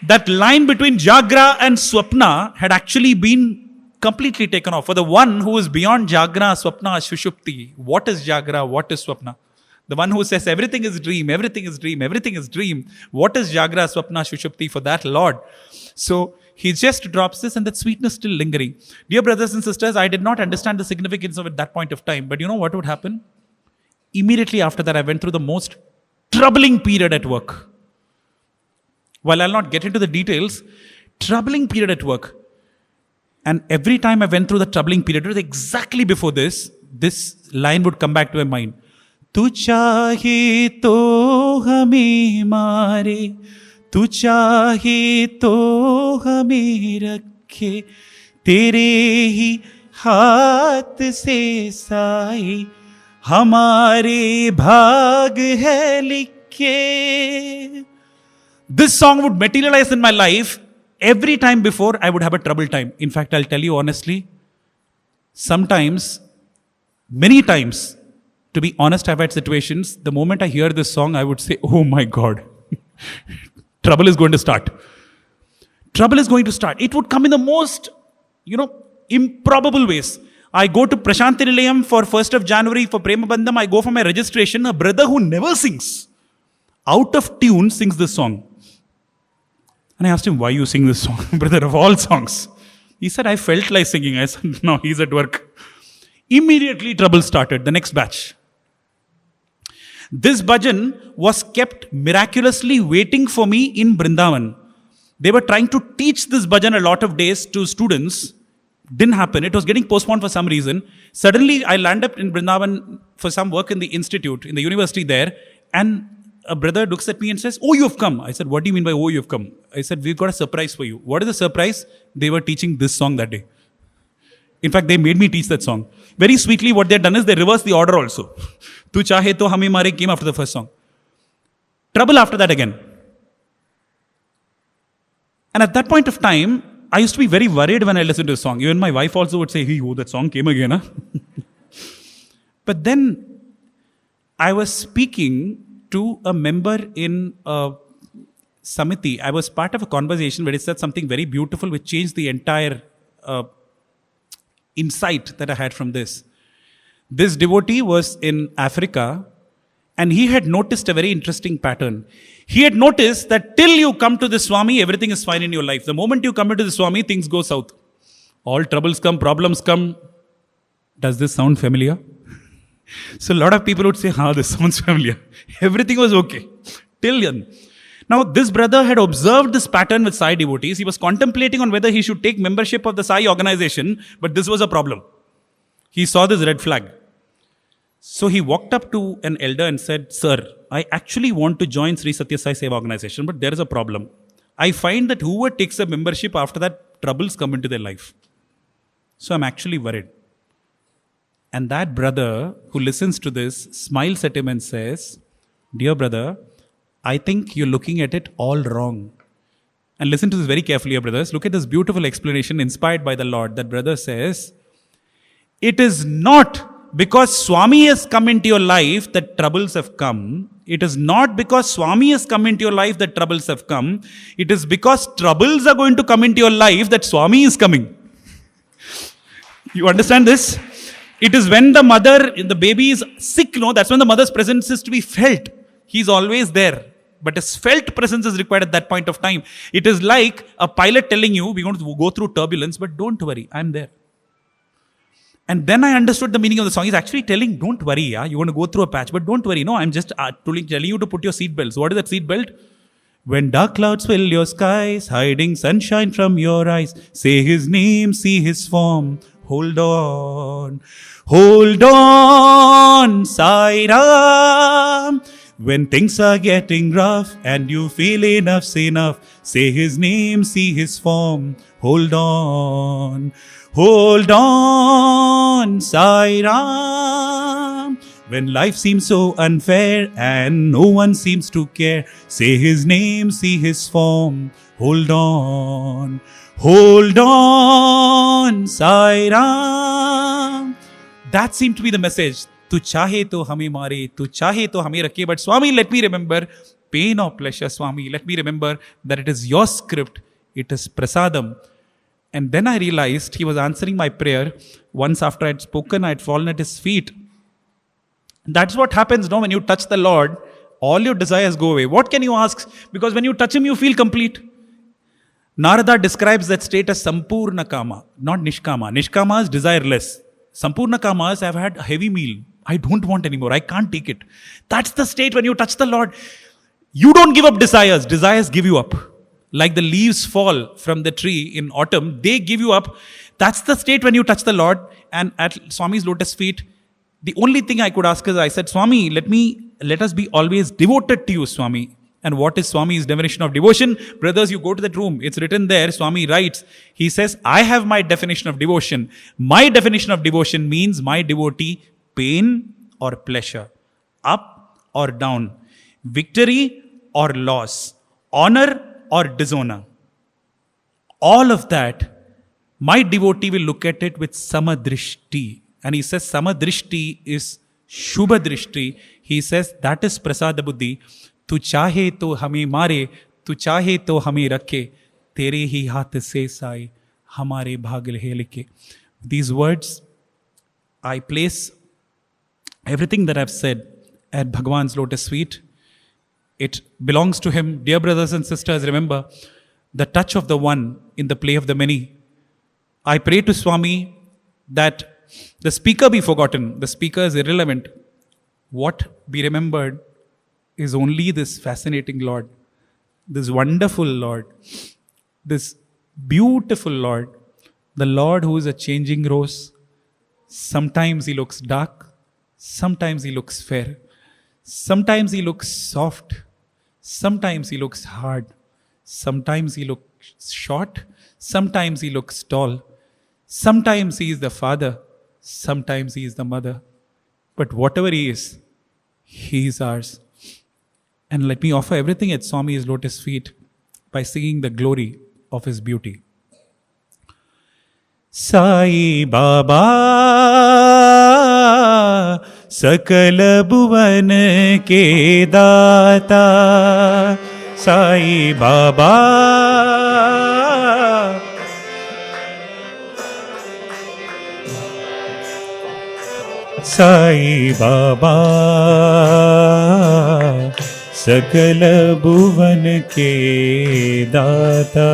Speaker 2: that line between Jagra and Swapna had actually been completely taken off. For the one who is beyond Jagra, Swapna, Shushupti, what is Jagra, what is Swapna? The one who says everything is dream, everything is dream, everything is dream. What is Jagra, Swapna, Shushupti for that Lord? So he just drops this and that sweetness still lingering. Dear brothers and sisters, I did not understand the significance of it at that point of time. But you know what would happen? Immediately after that, I went through the most troubling period at work. While I'll not get into the details, troubling period at work. And every time I went through the troubling period, it was exactly before this line would come back to my mind. Tu chahe to hame mare, tu chahe to hame rakhe, tere hi haath se sai, hamare bhaag hai likhe. This song would materialize in my life. Every time before, I would have a trouble time. In fact, I'll tell you honestly, sometimes, many times, to be honest, I've had situations, the moment I hear this song, I would say, oh my God, trouble is going to start. Trouble is going to start. It would come in the most, improbable ways. I go to Prashanti Nilayam for 1st of January for Prema Bandham. I go for my registration. A brother who never sings, out of tune, sings this song. And I asked him, why you sing this song, brother, of all songs? He said, I felt like singing. I said, no, he's at work. Immediately trouble started, the next batch. This bhajan was kept miraculously waiting for me in Vrindavan. They were trying to teach this bhajan a lot of days to students. Didn't happen. It was getting postponed for some reason. Suddenly, I landed up in Vrindavan for some work in the institute, in the university there. And a brother looks at me and says, oh, you have come. I said, what do you mean by, oh, you have come? I said, we've got a surprise for you. What is the surprise? They were teaching this song that day. In fact, they made me teach that song. Very sweetly, what they've done is they reversed the order also. Tu chahe to hame mare came after the first song. Trouble after that again. And at that point of time, I used to be very worried when I listened to a song. Even my wife also would say, hey, oh, that song came again. Huh? But then I was speaking to a member in a Samiti. I was part of a conversation where he said something very beautiful which changed the entire insight that I had from this. This devotee was in Africa and he had noticed a very interesting pattern. He had noticed that till you come to the Swami, everything is fine in your life. The moment you come into the Swami, things go south. All troubles come, problems come. Does this sound familiar? So a lot of people would say, this sounds familiar. Everything was okay. Till then. Now, this brother had observed this pattern with Sai devotees. He was contemplating on whether he should take membership of the Sai organization, but this was a problem. He saw this red flag. So he walked up to an elder and said, sir, I actually want to join Sri Satya Sai Seva organization, but there is a problem. I find that whoever takes a membership after that, troubles come into their life. So I'm actually worried. And that brother who listens to this smiles at him and says, dear brother, I think you're looking at it all wrong. And listen to this very carefully, brothers. Look at this beautiful explanation inspired by the Lord. That brother says, it is not because Swami has come into your life that troubles have come. It is not because Swami has come into your life that troubles have come. It is because troubles are going to come into your life that Swami is coming. You understand this? It is when the baby is sick, that's when the mother's presence is to be felt. He's always there. But his felt presence is required at that point of time. It is like a pilot telling you, we're going to go through turbulence, but don't worry, I'm there. And then I understood the meaning of the song. He's actually telling, don't worry, you're going to go through a patch, but don't worry. No, I'm just telling you to put your seat belts. What is that seat belt? When dark clouds fill your skies, hiding sunshine from your eyes, say his name, see his form. Hold on, hold on, Sai Ram. When things are getting rough and you feel enough's enough, say his name, see his form. Hold on, Sai Ram. When life seems so unfair and no one seems to care, say his name, see his form. Hold on, Sai Ram. That seemed to be the message. Tu chahe to hame mare, tu chahe to hame rakhe. But Swami, let me remember pain or pleasure, Swami. Let me remember that it is your script. It is prasadam. And then I realized he was answering my prayer. Once after I had spoken, I had fallen at his feet. That's what happens when you touch the Lord, all your desires go away. What can you ask? Because when you touch him, you feel complete. Narada describes that state as Sampurna Kama, not Nishkama. Nishkama is desireless. Sampurna Kama is I've had a heavy meal. I don't want anymore. I can't take it. That's the state when you touch the Lord. You don't give up desires. Desires give you up. Like the leaves fall from the tree in autumn, they give you up. That's the state when you touch the Lord. And at Swami's lotus feet, the only thing I could ask is, I said, Swami, let us be always devoted to you, Swami. And what is Swami's definition of devotion? Brothers, you go to that room. It's written there. Swami writes. He says, I have my definition of devotion. My definition of devotion means my devotee, pain or pleasure, up or down, victory or loss, honor or dishonor. All of that, my devotee will look at it with samadrishti. And he says samadrishti is shubha drishti. He says that is prasada buddhi. Tu chahe to hame mare, tu chahe to hame rakhe, tere hi haath se sai, hamare bhag rahe likhe. These words, I place everything that I've said at Bhagwan's lotus feet. It belongs to him. Dear brothers and sisters, remember the touch of the one in the play of the many. I pray to Swami that the speaker be forgotten. The speaker is irrelevant. What be remembered is only this fascinating Lord, this wonderful Lord, this beautiful Lord, the Lord who is a changing rose. Sometimes he looks dark, sometimes he looks fair, sometimes he looks soft, sometimes he looks hard, sometimes he looks short, sometimes he looks tall, sometimes he is the father, sometimes he is the mother. But whatever he is ours. And let me offer everything at Swami's lotus feet by singing the glory of his beauty. Sai Baba Sakala Bhuvan ke Data, Sai Baba Sai Baba Sakala Bhuvan ke Data.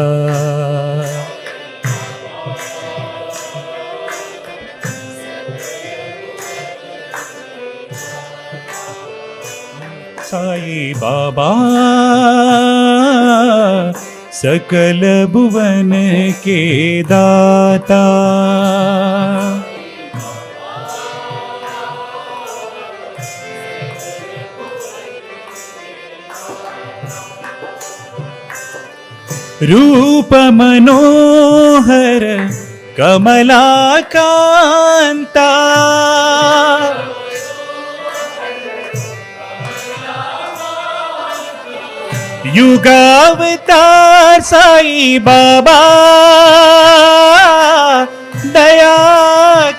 Speaker 2: Sai Baba Sakala Bhuvan ke Data. रूप मनोहर कमलाकांता, युगावतार साई बाबा, दया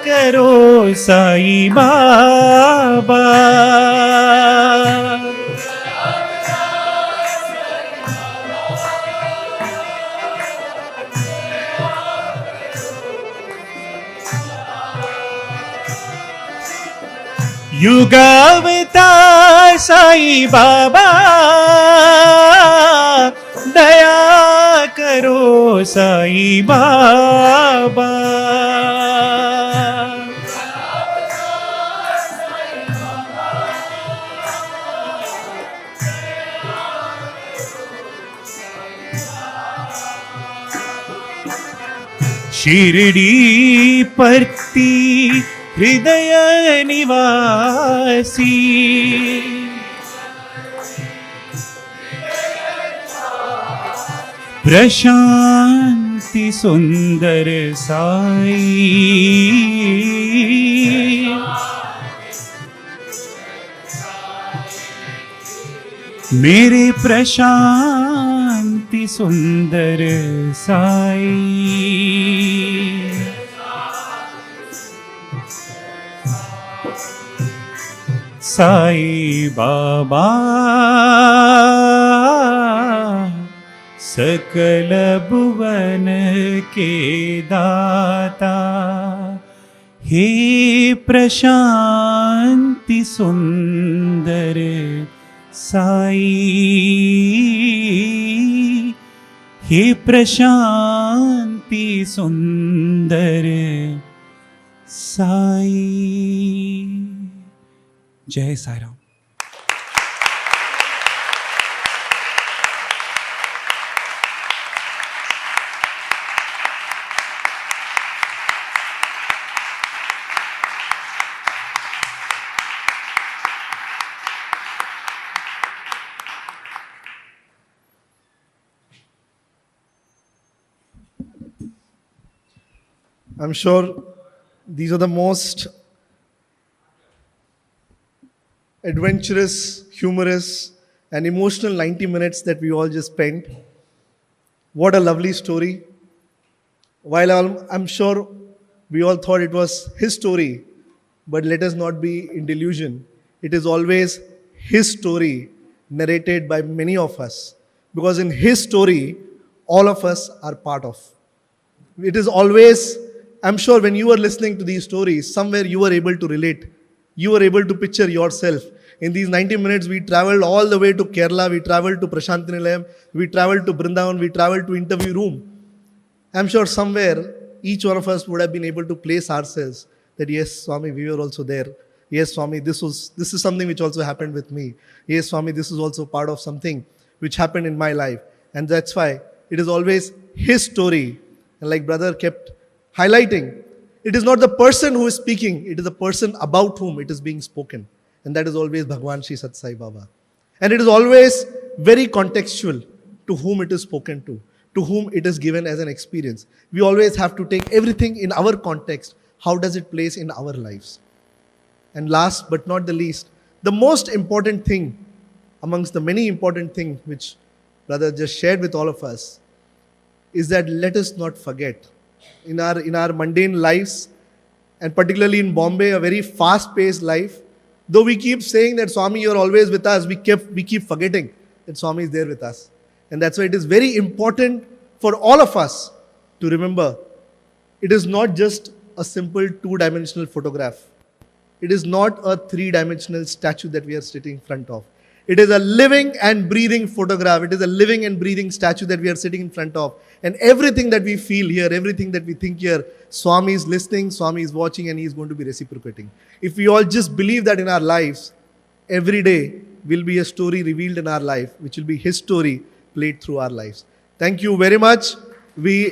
Speaker 2: करो साई बाबा. युगावतार साई बाबा, दया करो साई बाबा. शिरडी परती हृदय निवासी प्रशांति सुंदर साई मेरे प्रशांति सुंदर साई साई बाबा सकल भुवन के दाता हे प्रशांति सुंदर साई हे प्रशांति सुंदर साई। जय Sai Ram.
Speaker 1: I'm sure these are the most adventurous, humorous, and emotional 90 minutes that we all just spent. What a lovely story. While I'm sure we all thought it was his story, but let us not be in delusion. It is always his story narrated by many of us, because in his story, all of us are part of. It is always, I'm sure when you were listening to these stories, somewhere you were able to relate. You were able to picture yourself. In these 90 minutes, we traveled all the way to Kerala, we traveled to Prashanti Nilayam, we traveled to Brindavan, we traveled to interview room. I'm sure somewhere, each one of us would have been able to place ourselves that yes, Swami, we were also there. Yes, Swami, this is something which also happened with me. Yes, Swami, this is also part of something which happened in my life. And that's why it is always his story. And like brother kept highlighting, it is not the person who is speaking, it is the person about whom it is being spoken. And that is always Bhagwan Shri Sat Sai Baba. And it is always very contextual to whom it is spoken to whom it is given as an experience. We always have to take everything in our context. How does it place in our lives? And last but not the least, the most important thing amongst the many important things which brother just shared with all of us is that let us not forget in our mundane lives, and particularly in Bombay, a very fast-paced life, though we keep saying that Swami, you're always with us, we keep forgetting that Swami is there with us. And that's why it is very important for all of us to remember, it is not just a simple two-dimensional photograph. It is not a three-dimensional statue that we are sitting in front of. It is a living and breathing photograph. It is a living and breathing statue that we are sitting in front of. And everything that we feel here, everything that we think here, Swami is listening, Swami is watching, and he is going to be reciprocating. If we all just believe that in our lives, every day will be a story revealed in our life, which will be his story played through our lives. Thank you very much. We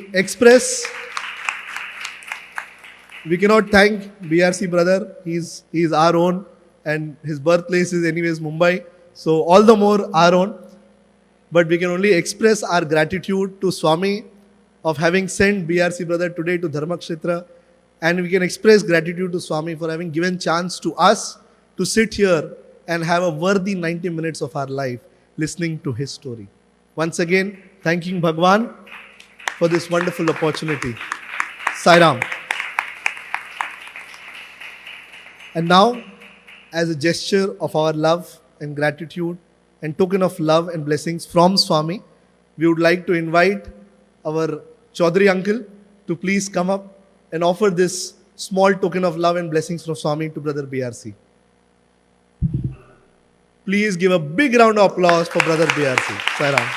Speaker 1: cannot thank BRC brother. He's our own, and his birthplace is anyways Mumbai. So all the more our own. But we can only express our gratitude to Swami of having sent BRC brother today to Dharmakshetra. And we can express gratitude to Swami for having given chance to us to sit here and have a worthy 90 minutes of our life listening to his story. Once again, thanking Bhagwan for this wonderful opportunity. Sai Ram. And now, as a gesture of our love and gratitude and token of love and blessings from Swami, we would like to invite our Chaudhary uncle to please come up and offer this small token of love and blessings from Swami to Brother BRC. Please give a big round of applause for Brother BRC. Sai Ram.